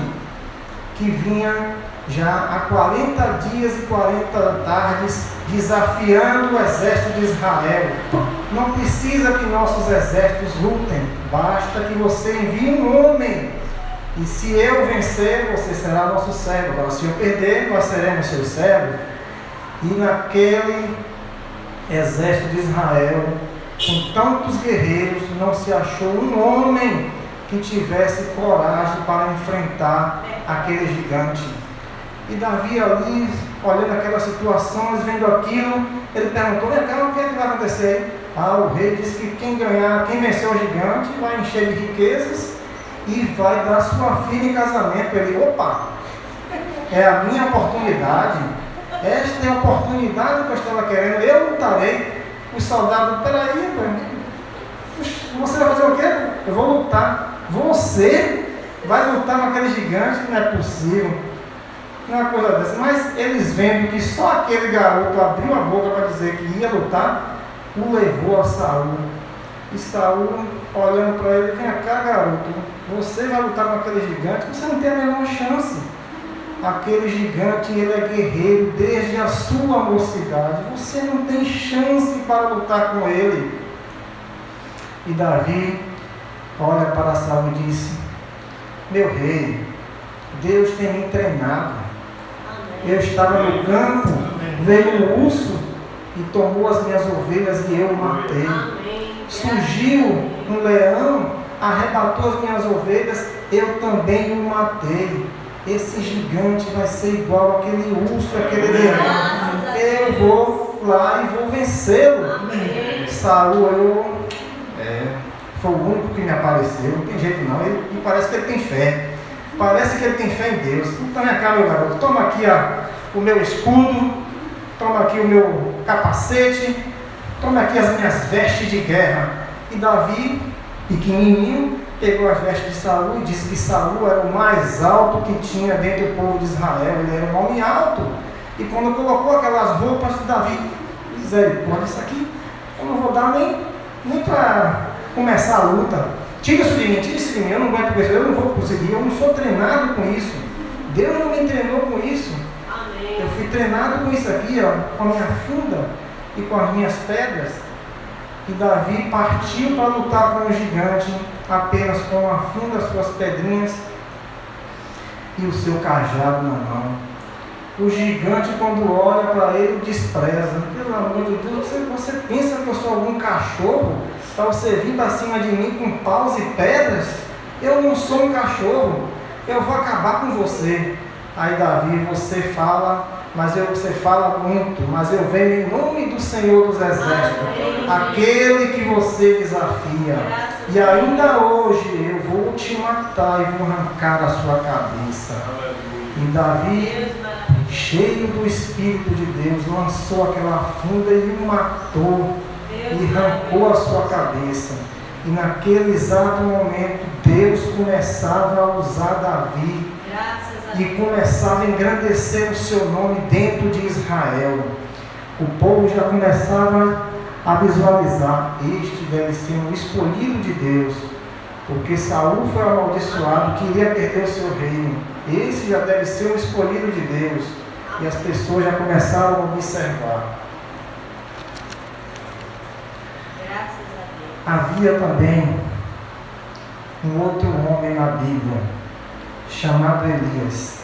Speaker 1: que vinha já há 40 dias e 40 tardes desafiando o exército de Israel. Não precisa que nossos exércitos lutem, basta que você envie um homem. E se eu vencer, você será nosso servo. Agora, se eu perder, nós seremos seus servos. E naquele exército de Israel, com tantos guerreiros, não se achou um homem que tivesse coragem para enfrentar aquele gigante. E Davi ali, olhando aquela situação, vendo aquilo, ele perguntou: vem cá, o que é que vai acontecer? O rei disse que quem vencer o gigante vai encher de riquezas e vai dar sua filha em casamento. Ele: opa, é a minha oportunidade, esta é a oportunidade que eu estava querendo, eu lutarei. Os soldados: peraí, você vai fazer o quê? Eu vou lutar. Você vai lutar com aquele gigante? Não é possível, não é uma coisa dessa. Mas eles vendo que só aquele garoto abriu a boca para dizer que ia lutar, o levou a Saul. E Saul, olhando para ele: vem cá, garoto, você vai lutar com aquele gigante? Você não tem a menor chance. Aquele gigante, ele é guerreiro desde a sua mocidade. Você não tem chance para lutar com ele. E Davi olha para Saul e disse: meu rei, Deus tem me treinado. Eu estava no campo, veio um urso e tomou as minhas ovelhas e eu o matei. Surgiu um leão, arrebatou as minhas ovelhas, eu também o matei. Esse gigante vai ser igual aquele urso, aquele leão. Eu vou lá e vou vencê-lo. Saul foi o único que me apareceu, não tem jeito não. Ele parece que ele tem fé. Parece que ele tem fé em Deus. Então, minha cara, meu garoto, toma aqui o meu escudo, toma aqui o meu capacete, toma aqui as minhas vestes de guerra. E Davi, pequenininho, pegou as vestes de Saul e disse que Saul era o mais alto que tinha dentro do povo de Israel. Ele era um homem alto. E quando colocou aquelas roupas, Davi: misericórdia, isso aqui eu não vou dar nem para começar a luta. Tira isso de mim, eu não aguento com isso, eu não vou conseguir, eu não sou treinado com isso. Deus não me treinou com isso.
Speaker 2: Amém.
Speaker 1: Eu fui treinado com isso aqui, com a minha funda e com as minhas pedras. E Davi partiu para lutar com o gigante, apenas com a funda, as suas pedrinhas e o seu cajado na mão. O gigante, quando olha para ele, despreza. Pelo amor de Deus, você pensa que eu sou algum cachorro para você vir para cima de mim com paus e pedras? Eu não sou um cachorro, eu vou acabar com você. Aí Davi: você fala mas você fala muito, mas eu venho em nome do Senhor dos Exércitos, aquele que você desafia. E ainda hoje eu vou te matar e vou arrancar a sua cabeça. E Davi, cheio do Espírito de Deus, lançou aquela funda e o matou e arrancou a sua cabeça. E naquele exato momento Deus começava a usar Davi e começava a engrandecer o seu nome dentro de Israel. O povo já começava a visualizar: este deve ser um escolhido de Deus, porque Saul foi amaldiçoado, queria perder o seu reino. Esse já deve ser um escolhido de Deus. E as pessoas já começaram a observar. Havia também um outro homem na Bíblia, chamado Elias.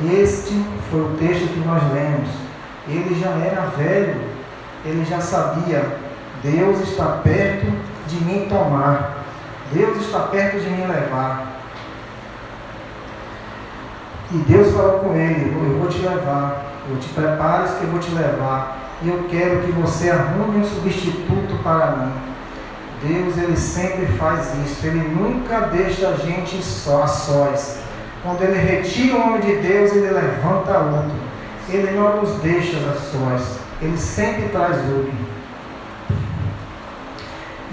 Speaker 1: Este foi o texto que nós lemos. Ele já era velho, ele já sabia: Deus está perto de me tomar, Deus está perto de me levar. E Deus falou com ele: eu vou te levar, eu te prepares que eu vou te levar, e eu quero que você arrume um substituto para mim. Deus, ele sempre faz isso, ele nunca deixa a gente só, a sós. Quando ele retira o homem de Deus, ele levanta outro. Ele não nos deixa a sós, ele sempre traz outro.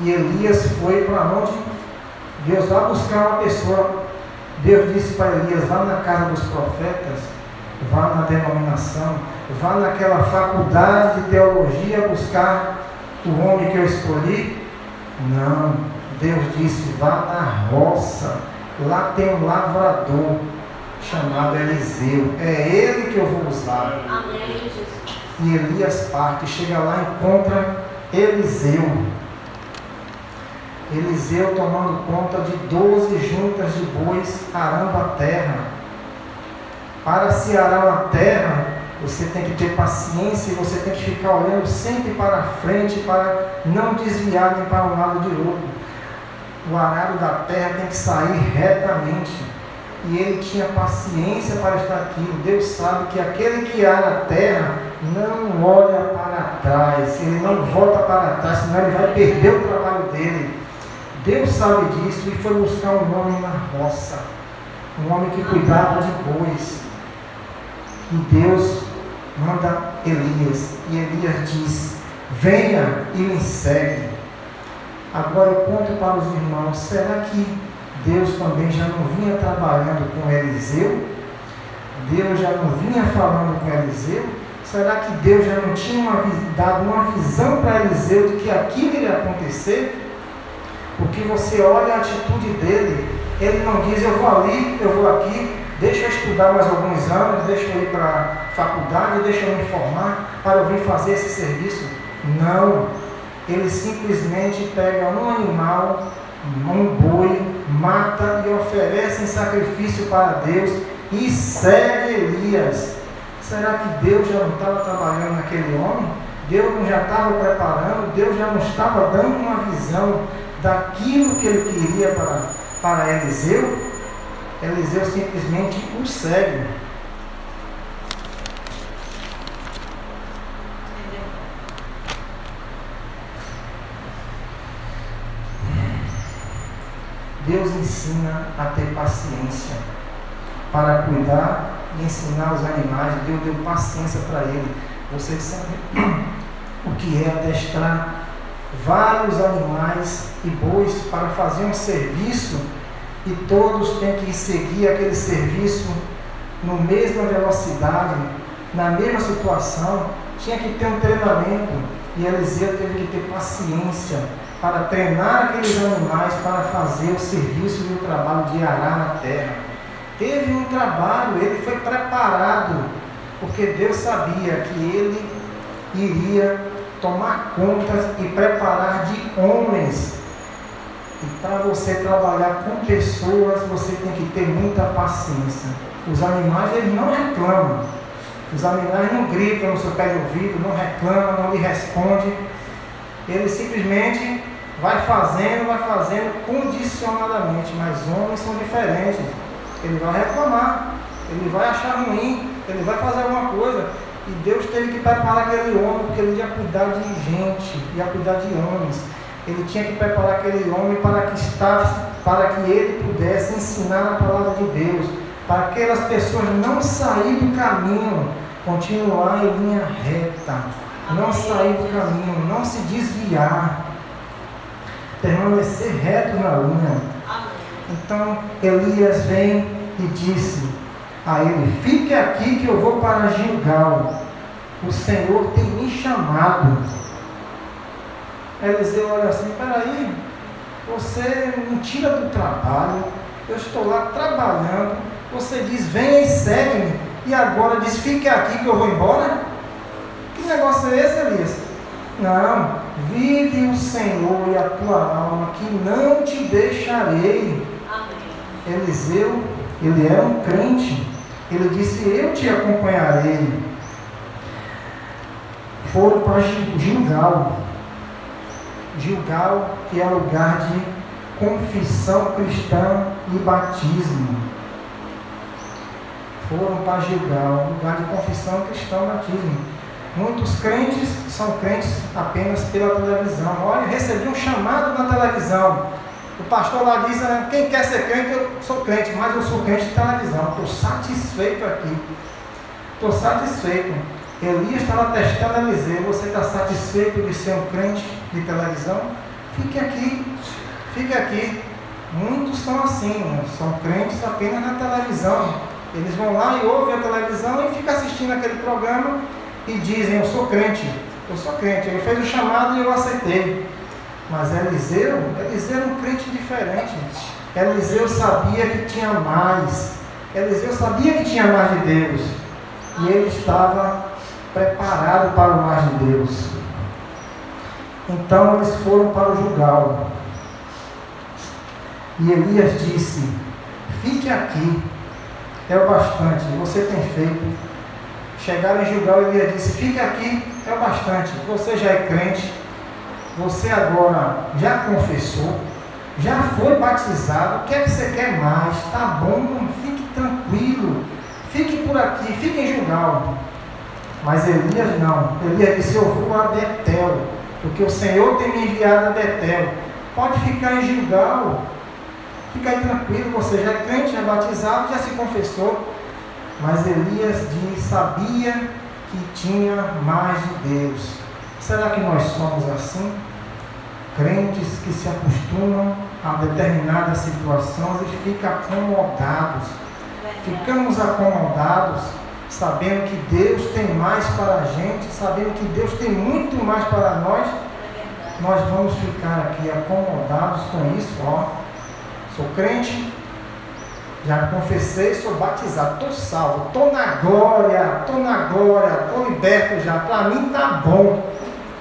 Speaker 1: E Elias foi para onde? Deus vai buscar uma pessoa. Deus disse para Elias: vá na casa dos profetas, vá na denominação, vá naquela faculdade de teologia buscar o homem que eu escolhi. Não, Deus disse: vá na roça, lá tem um lavrador chamado Eliseu, é ele que eu vou usar.
Speaker 2: Amém, Jesus.
Speaker 1: E Elias parte, chega lá e encontra Eliseu. Eliseu tomando conta de 12 juntas de bois, arando a terra. Para se arar uma terra, você tem que ter paciência e você tem que ficar olhando sempre para frente, para não desviar nem para um lado de outro. O arado da terra tem que sair retamente. E ele tinha paciência para estar aqui. Deus sabe que aquele que ara a terra não olha para trás, ele não volta para trás, senão ele vai perder o trabalho dele. Deus sabe disso e foi buscar um homem na roça, um homem que cuidava de bois. E Deus manda Elias, e Elias diz: venha e me segue. Agora eu conto para os irmãos: será que Deus também já não vinha trabalhando com Eliseu? Deus já não vinha falando com Eliseu? Será que Deus já não tinha dado uma visão para Eliseu de que aquilo iria acontecer? Porque você olha a atitude dele, ele não diz: eu vou ali, eu vou aqui, deixa eu estudar mais alguns anos, deixa eu ir para a faculdade, deixa eu me formar para eu vir fazer esse serviço. Não, ele simplesmente pega um animal, um boi, mata e oferece em sacrifício para Deus e segue Elias. Será que Deus já não estava trabalhando naquele homem? Deus não já estava preparando? Deus já não estava dando uma visão daquilo que ele queria para Eliseu? Eliseu simplesmente o segue. Deus ensina a ter paciência para cuidar e ensinar os animais. Deus deu paciência para ele. Vocês sabem o que é adestrar vários animais e bois para fazer um serviço, e todos têm que seguir aquele serviço na mesma velocidade, na mesma situação. Tinha que ter um treinamento, e Eliseu teve que ter paciência para treinar aqueles animais para fazer o serviço e o trabalho de arar na terra. Teve um trabalho, ele foi preparado, porque Deus sabia que ele iria tomar conta e preparar de homens. E para você trabalhar com pessoas, você tem que ter muita paciência. Os animais, eles não reclamam. Os animais não gritam no seu pé de ouvido, não reclamam, não lhe respondem. Ele simplesmente vai fazendo condicionadamente. Mas homens são diferentes. Ele vai reclamar. ele vai achar ruim, ele vai fazer alguma coisa. E Deus teve que preparar aquele homem, porque ele ia cuidar de gente, ia cuidar de homens. Ele tinha que preparar aquele homem para que ele pudesse ensinar a palavra de Deus, para aquelas pessoas não saírem do caminho, continuar em linha reta, não sair do caminho, não se desviar, permanecer reto na linha. Então Elias vem e disse a ele: fique aqui que eu vou para Gilgal, o Senhor tem me chamado. Eliseu olha assim: peraí, você me tira do trabalho, eu estou lá trabalhando, você diz venha e segue-me, e agora diz fique aqui que eu vou embora? Que negócio é esse, Elias? Não, vive o Senhor e a tua alma, que não te deixarei. Amém. Eliseu, ele era um crente, ele disse: eu te acompanharei. Foram para Gilgal, que é lugar de confissão cristã e batismo. Foram para Gilgal, lugar de confissão cristã e batismo. Muitos crentes são crentes apenas pela televisão. Olha, recebi um chamado na televisão. O pastor lá diz: quem quer ser crente, eu sou crente, mas eu sou crente de televisão. Estou satisfeito aqui. Estou satisfeito. Elias estava testando Eliseu: você está satisfeito de ser um crente de televisão? Fique aqui, fique aqui. Muitos são assim, né? São crentes apenas na televisão. Eles vão lá e ouvem a televisão e ficam assistindo aquele programa e dizem: eu sou crente, ele fez o chamado e eu aceitei. Mas Eliseu era um crente diferente. Eliseu sabia que tinha mais. Eliseu sabia que tinha mais de Deus. E ele estava preparado para o mais de Deus. Então eles foram para o Gilgal. E Elias disse: fique aqui, é o bastante, você tem feito. Chegaram em Gilgal, Elias disse: fique aqui, é o bastante, você já é crente, você agora já confessou, já foi batizado, o que é que você quer mais? Tá bom, fique tranquilo, fique por aqui, fique em Gilgal. Mas Elias não. Elias disse: eu vou a Betel, porque o Senhor tem me enviado a Betel. Pode ficar em Gilgal, fica aí tranquilo, você já é crente, já é batizado, já se confessou. Mas Elias sabia que tinha mais de Deus. Será que nós somos assim? Crentes que se acostumam a determinadas situações e ficam acomodados. Ficamos acomodados, sabendo que Deus tem mais para a gente, sabendo que Deus tem muito mais para nós. Nós vamos ficar aqui acomodados com isso. Sou crente, já confessei, sou batizado, estou salvo, estou na glória, estou liberto já, para mim está bom.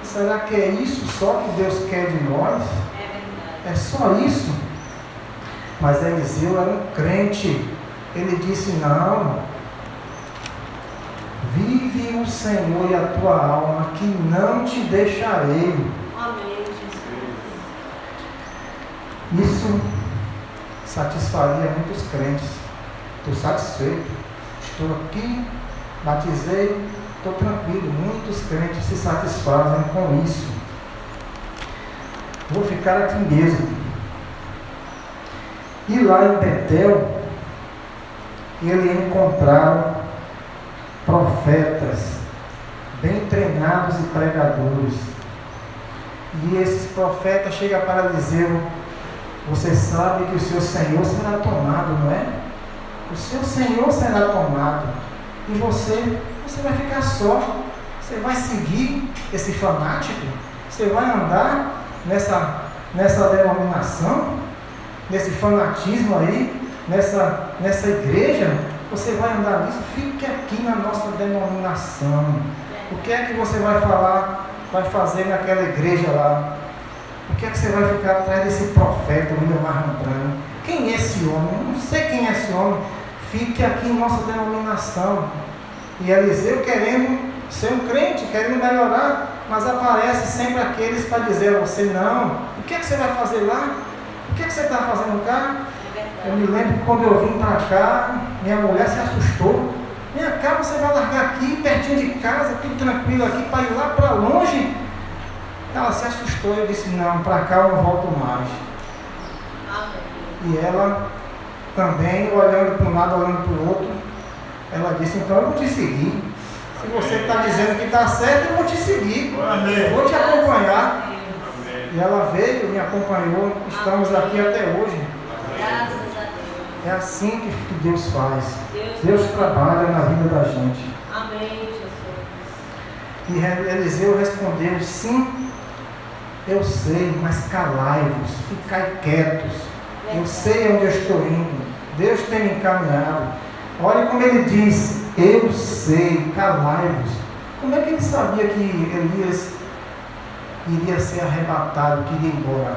Speaker 1: Será que é isso só que Deus quer de nós? É só isso? Mas Eliseu era um crente. Ele disse: não, vive o Senhor e a tua alma, que não te deixarei. Amém, Jesus. Isso satisfaria muitos crentes. Estou satisfeito, estou aqui, batizei, estou tranquilo. Muitos crentes se satisfazem com isso. Vou ficar aqui mesmo. E lá em Betel, ele encontraram profetas bem treinados e pregadores. E esses profetas chegam para Eliseu: você sabe que o seu Senhor será tomado, não é? O seu Senhor será tomado. E você vai ficar só. Você vai seguir esse fanático? Você vai andar nessa denominação? Nesse fanatismo aí? Nessa igreja? Você vai andar nisso? Fique aqui na nossa denominação. O que é que você vai falar, vai fazer naquela igreja lá? O que é que você vai ficar atrás desse profeta, o William Marrandrão? Quem é esse homem? Eu não sei quem é esse homem. Fique aqui em nossa denominação. E Eliseu querendo ser um crente, querendo melhorar, mas aparece sempre aqueles para dizer a você: não, o que é que você vai fazer lá? O que é que você está fazendo cá? Eu me lembro que quando eu vim para cá, Minha mulher se assustou. Minha cá, você vai largar aqui, pertinho de casa, tudo tranquilo aqui, para ir lá para longe? Ela se assustou e eu disse, não, para cá eu não volto mais. E ela também, olhando para um lado, olhando para o outro, ela disse, então eu vou te seguir. Se você está dizendo que está certo, eu vou te seguir. Eu vou te acompanhar. E ela veio, me acompanhou, estamos aqui até hoje.
Speaker 2: Graças a Deus.
Speaker 1: É assim que Deus faz. Deus trabalha na vida da gente.
Speaker 2: Amém, Jesus.
Speaker 1: E Eliseu respondeu, sim, eu sei, mas calai-vos, ficai quietos. Eu sei onde eu estou indo. Deus tem me encaminhado. Olha como ele diz, eu sei, calai-vos. Como é que ele sabia que Elias iria ser arrebatado, que iria embora?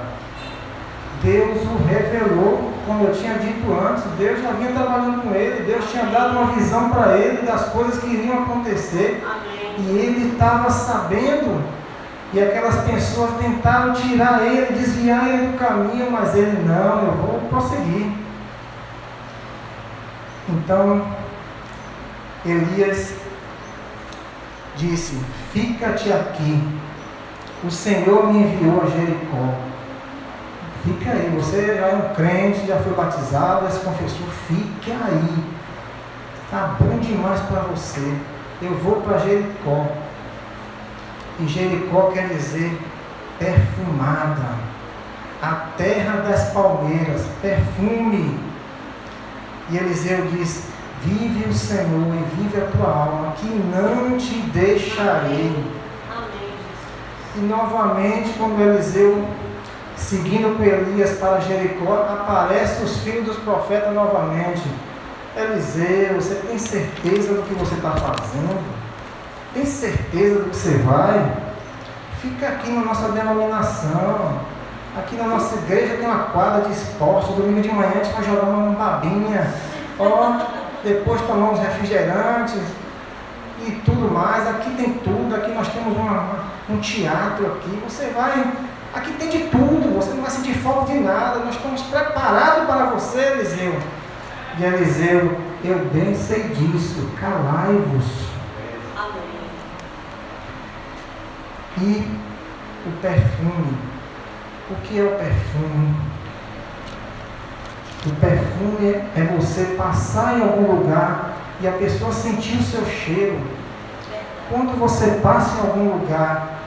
Speaker 1: Deus o revelou, como eu tinha dito antes. Deus já vinha trabalhando com ele. Deus tinha dado uma visão para ele das coisas que iriam acontecer.
Speaker 2: Amém.
Speaker 1: E ele estava sabendo. E aquelas pessoas tentaram tirar ele, desviar ele do caminho, mas ele, não, eu vou prosseguir. Então, Elias disse, fica-te aqui, o Senhor me enviou a Jericó. Fica aí, você já é um crente, já foi batizado, já se confessou, fique aí, está bom demais para você, eu vou para Jericó. E Jericó quer dizer perfumada, a terra das palmeiras, perfume. E Eliseu diz, vive o Senhor e vive a tua alma, que não te deixarei.
Speaker 2: Amém.
Speaker 1: E novamente, quando Eliseu, seguindo com Elias para Jericó, aparece os filhos dos profetas novamente. Eliseu, você tem certeza do que você está fazendo? Tem certeza do que você vai? Fica aqui na nossa denominação. Aqui na nossa igreja tem uma quadra de esporte. Domingo de manhã a gente vai jogar uma babinha. Depois tomamos refrigerantes e tudo mais. Aqui tem tudo. Aqui nós temos um teatro aqui. Você vai... Aqui tem de tudo. Você não vai sentir falta de nada. Nós estamos preparados para você, Eliseu. E Eliseu, eu bem sei disso. Calai-vos. E o perfume. O que é o perfume? O perfume é você passar em algum lugar e a pessoa sentir o seu cheiro. Quando você passa em algum lugar,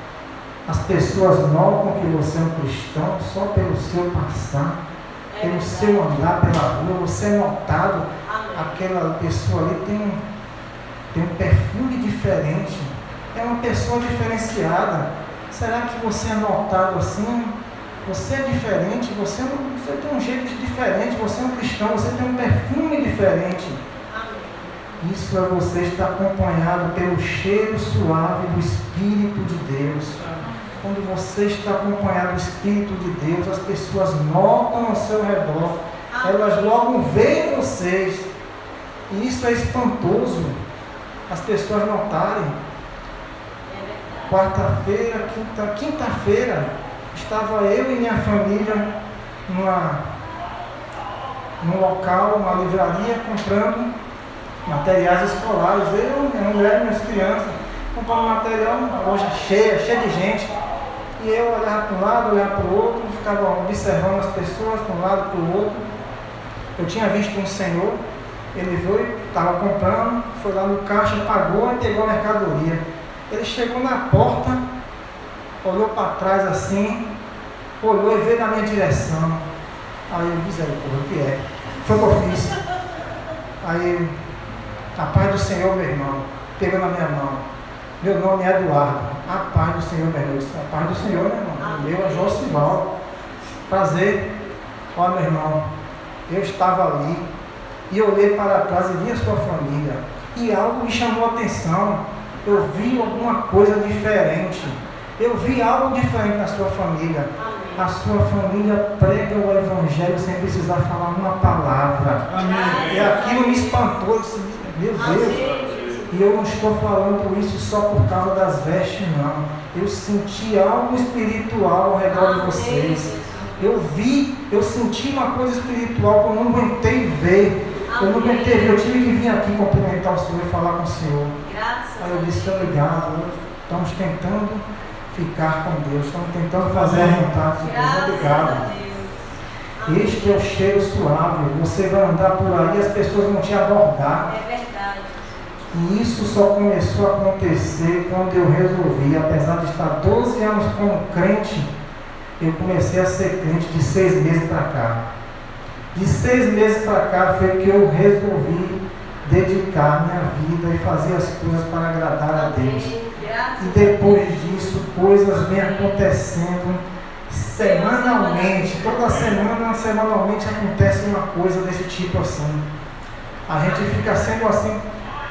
Speaker 1: as pessoas notam que você é um cristão só pelo seu passar, pelo seu andar pela rua, você é notado. Aquela pessoa ali tem um perfume diferente. É uma pessoa diferenciada. Será que você é notado assim? Você é diferente, você tem um jeito diferente, você é um cristão, você tem um perfume diferente. Isso é você estar acompanhado pelo cheiro suave do Espírito de Deus. Quando você está acompanhado do Espírito de Deus, as pessoas notam ao seu redor, elas logo veem vocês. E isso é espantoso, as pessoas notarem. Quarta-feira, quinta-feira, estava eu e minha família num local, uma livraria, comprando materiais escolares. Eu, minha mulher e minhas crianças, comprando material, uma loja cheia de gente. E eu olhava para um lado, olhava para o outro, ficava observando as pessoas para um lado, para o outro. Eu tinha visto um senhor, ele veio, estava comprando, foi lá no caixa, pagou e pegou a mercadoria. Ele chegou na porta, olhou para trás assim, olhou e veio na minha direção. Aí eu disse, o que é? Foi o que eu fiz. Aí, a paz do Senhor, meu irmão, pegou na minha mão. Meu nome é Eduardo. A paz do Senhor, meu irmão. A paz do Senhor, meu irmão. O meu é Josival. Prazer. Olha, meu irmão, eu estava ali e olhei para trás e vi a sua família. E algo me chamou a atenção. Eu vi alguma coisa diferente. Eu vi algo diferente na sua família. A sua família prega o Evangelho sem precisar falar uma palavra. Amém. E aquilo me espantou. Eu disse, meu Deus. E eu não estou falando isso só por causa das vestes, não. Eu senti algo espiritual ao redor de vocês. Eu senti uma coisa espiritual que eu não aguentei ver. Eu não aguentei, eu tive que vir aqui cumprimentar o Senhor e falar com o Senhor.
Speaker 2: Graças
Speaker 1: Aí eu disse, obrigado, estamos tentando ficar com Deus, estamos tentando fazer a vontade de Deus. Obrigado. Este é o cheiro suave. Você vai andar por aí e as pessoas vão te abordar.
Speaker 2: É verdade.
Speaker 1: E isso só começou a acontecer quando eu resolvi, apesar de estar 12 anos como crente, eu comecei a ser crente de 6 meses para cá. De 6 meses para cá foi que eu resolvi dedicar minha vida e fazer as coisas para agradar a Deus. E depois disso, coisas vêm acontecendo semanalmente. Toda semana, semanalmente acontece uma coisa desse tipo assim. A gente fica sendo assim,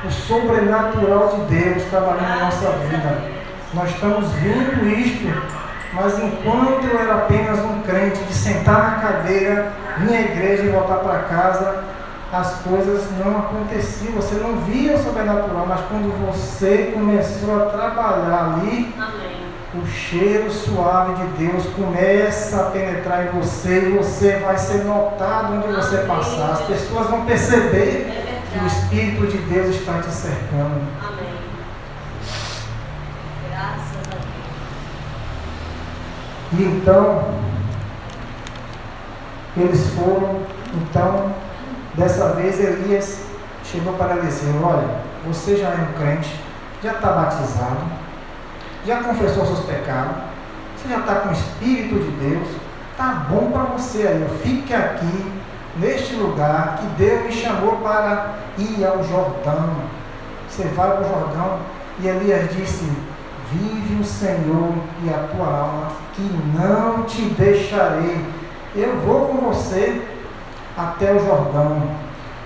Speaker 1: o sobrenatural de Deus trabalhando na nossa vida. Nós estamos vendo isto. Mas enquanto eu era apenas um crente de sentar na cadeira, vir à igreja e voltar para casa, as coisas não aconteciam. Você não via o sobrenatural, mas quando você começou a trabalhar ali,
Speaker 2: Amém.
Speaker 1: o cheiro suave de Deus começa a penetrar em você e você vai ser notado onde você passar. As pessoas vão perceber que o Espírito de Deus está te cercando.
Speaker 2: Amém. Graças a Deus.
Speaker 1: E então, eles foram, dessa vez Elias chegou para Eliseu, olha, você já é um crente, já está batizado, já confessou seus pecados, você já está com o Espírito de Deus, está bom para você aí, fique aqui, neste lugar que Deus me chamou para ir ao Jordão. Você vai para o Jordão. E Elias disse, vive o Senhor e a tua alma, que não te deixarei. Eu vou com você até o Jordão.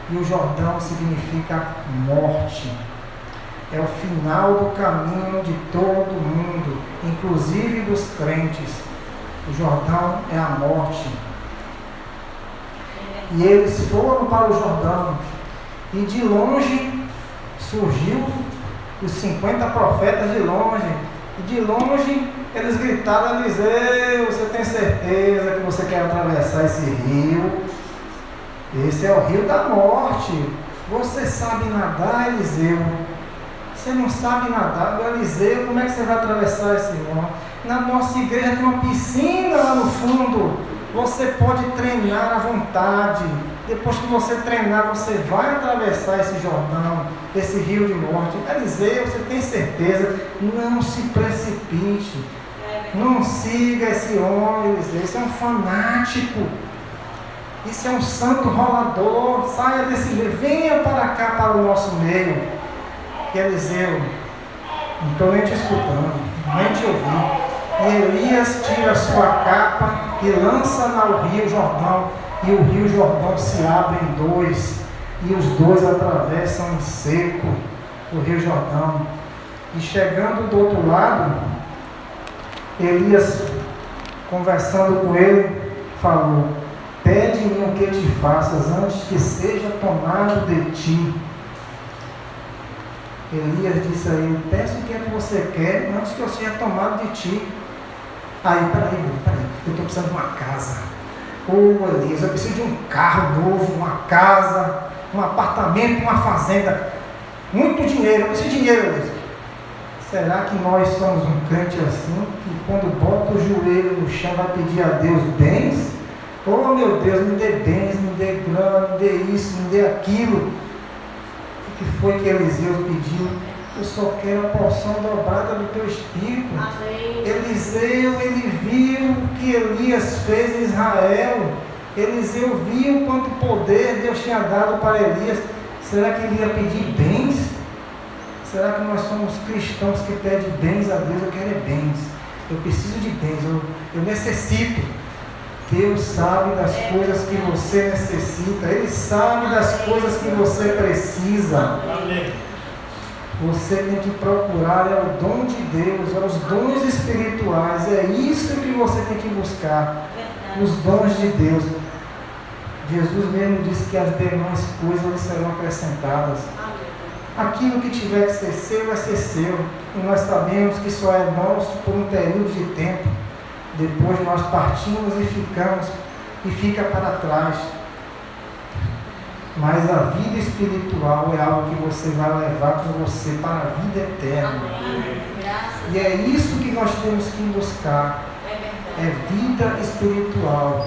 Speaker 1: E o Jordão significa morte. É o final do caminho de todo mundo, inclusive dos crentes. O Jordão é a morte. E eles foram para o Jordão. E de longe surgiu os 50 profetas de longe. E de longe eles gritaram, Eliseu, você tem certeza que você quer atravessar esse rio? Esse é o rio da morte. Você sabe nadar, Eliseu? Você não sabe nadar, Eliseu, como é que você vai atravessar esse rio? Na nossa igreja tem uma piscina lá no fundo. Você pode treinar à vontade. Depois que você treinar, você vai atravessar esse Jordão, esse rio de morte. Eliseu, você tem certeza? Não se precipite. Não siga esse homem, Eliseu. Esse é um fanático. Isso é um santo rolador. Saia desse rio. Venha para cá, para o nosso meio. E Eliseu, não estou nem te escutando, nem te ouvindo. E Elias tira sua capa e lança no rio Jordão. E o rio Jordão se abre em dois. E os dois atravessam em seco o rio Jordão. E chegando do outro lado, Elias, conversando com ele, falou, pede-me o que te faças antes que seja tomado de ti. Elias disse a ele, peço o que é que você quer antes que eu seja tomado de ti. Aí, peraí, eu estou precisando de uma casa. Elias, eu preciso de um carro novo, uma casa, um apartamento, uma fazenda. Muito dinheiro, eu preciso de dinheiro, Elias. Será que nós somos um crente assim, que quando bota o joelho no chão vai pedir a Deus bens? Oh meu Deus, me dê bens, me dê grana, me dê isso, me dê aquilo. O que foi que Eliseu pediu? Eu só quero a porção dobrada do teu Espírito.
Speaker 2: Amém.
Speaker 1: Eliseu, ele viu o que Elias fez em Israel. Eliseu viu quanto poder Deus tinha dado para Elias. Será que ele ia pedir bens? Será que nós somos cristãos que pedem bens a Deus? Eu quero bens. Eu preciso de bens. Eu necessito. Deus sabe das coisas que você necessita. Ele sabe das coisas que você precisa.
Speaker 2: Amém.
Speaker 1: Você tem que procurar, é o dom de Deus, é os dons espirituais, é isso que você tem que buscar, os dons de Deus. Jesus mesmo disse que as demais coisas serão acrescentadas. Aquilo que tiver que ser seu, vai ser seu, e nós sabemos que só é nosso por um período de tempo, depois nós partimos e ficamos, e fica para trás. Mas a vida espiritual é algo que você vai levar com você para a vida eterna.
Speaker 2: Amém. Graças
Speaker 1: E é isso que nós temos que buscar. É vida espiritual.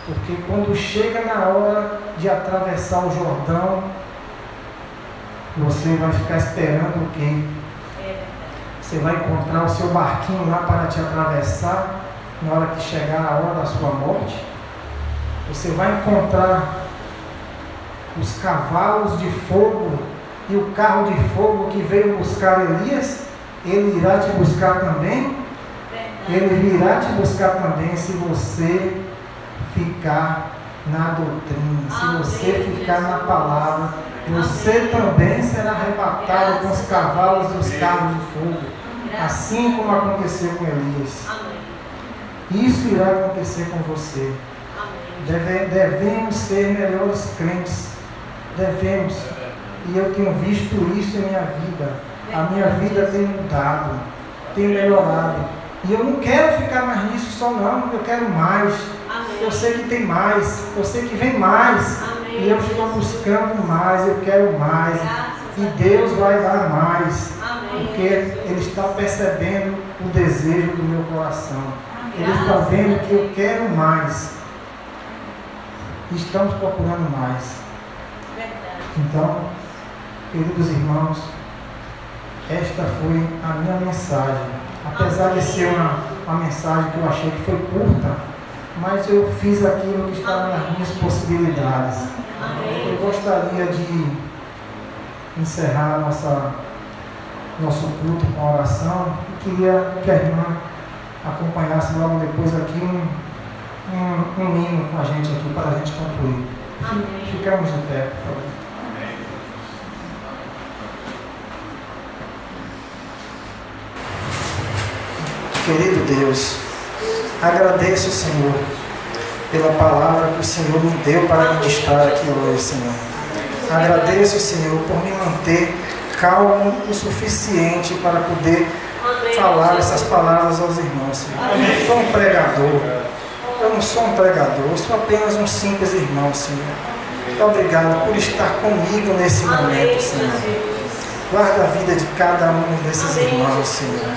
Speaker 1: Porque quando chega na hora de atravessar o Jordão, você vai ficar esperando o quê? Você vai encontrar o seu barquinho lá para te atravessar na hora que chegar a hora da sua morte. Você vai encontrar os cavalos de fogo e o carro de fogo que veio buscar Elias. Ele irá te buscar também. Ele virá te buscar também se você ficar na doutrina, se você ficar na palavra. Você também será arrebatado com os cavalos e os carros de fogo, assim como aconteceu com Elias. Isso irá acontecer com você. Devemos ser melhores crentes. Devemos. E eu tenho visto isso em minha vida. A minha vida tem mudado, tem melhorado. E eu não quero ficar mais nisso só não, eu quero mais. Eu sei que tem mais, eu sei que vem mais. E eu estou buscando mais, eu quero mais. E Deus vai dar mais. Porque Ele está percebendo o desejo do meu coração. Ele está vendo que eu quero mais. Estamos procurando mais. Então, queridos irmãos, esta foi a minha mensagem. Apesar de ser uma mensagem que eu achei que foi curta, mas eu fiz aquilo que estava nas minhas possibilidades. Eu gostaria de encerrar nosso culto com a oração. Eu queria que a irmã acompanhasse logo depois aqui um hino com a gente aqui para a gente concluir. Ficamos de pé, por favor. Querido Deus, agradeço, Senhor, pela palavra que o Senhor me deu para ministrar aqui hoje, Senhor. Agradeço, Senhor, por me manter calmo o suficiente para poder falar essas palavras aos irmãos, Senhor. Eu não sou um pregador, eu sou apenas um simples irmão, Senhor. Obrigado por estar comigo nesse momento, Senhor. Guarda a vida de cada um desses irmãos, Senhor.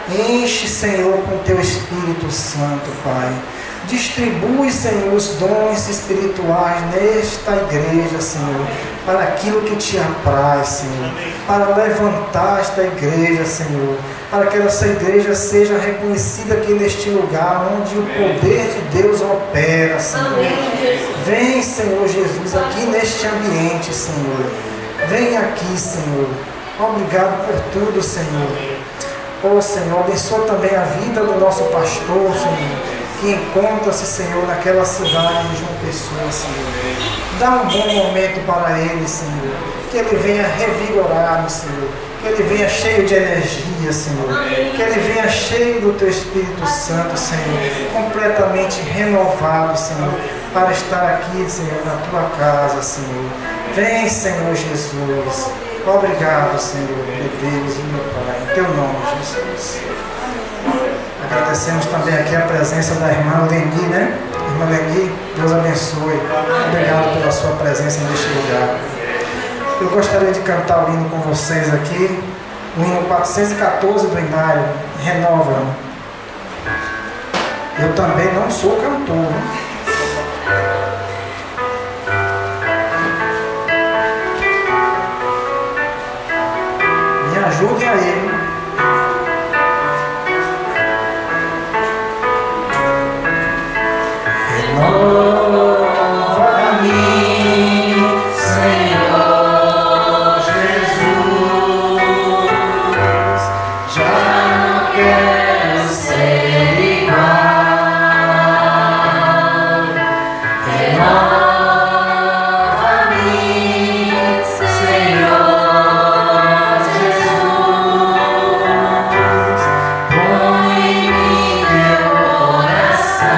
Speaker 1: Enche, Senhor, com Teu Espírito Santo, Pai. Distribui, Senhor, os dons espirituais nesta igreja, Senhor, para aquilo que Te apraz, Senhor. Para levantar esta igreja, Senhor. Para que essa igreja seja reconhecida aqui neste lugar, onde o poder de Deus opera, Senhor. Vem, Senhor Jesus, aqui neste ambiente, Senhor. Vem aqui, Senhor. Obrigado por tudo, Senhor. Oh, Senhor, abençoa também a vida do nosso pastor, Senhor, que encontra-se, Senhor, naquela cidade de João Pessoa, Senhor. Dá um bom momento para ele, Senhor. Que ele venha revigorado, Senhor. Que ele venha cheio de energia, Senhor. Que ele venha cheio do Teu Espírito Santo, Senhor. Completamente renovado, Senhor. Para estar aqui, Senhor, na Tua casa, Senhor. Vem, Senhor Jesus. Obrigado, Senhor, meu Deus e meu Pai, em Teu nome, Jesus. Agradecemos também aqui a presença da irmã Leni, né? Irmã Leni, Deus abençoe. Obrigado pela sua presença neste lugar. Eu gostaria de cantar o hino com vocês aqui, o hino 414 do Inário, Renova. Eu também não sou cantor. Ajudem aí. Renova-me, Senhor Jesus. Já não quero ser igual. Renova-me, Senhor. Põe em mim teu coração.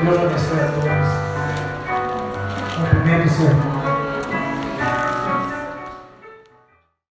Speaker 1: Deus abençoe a todos. Cumprimento o seu irmão.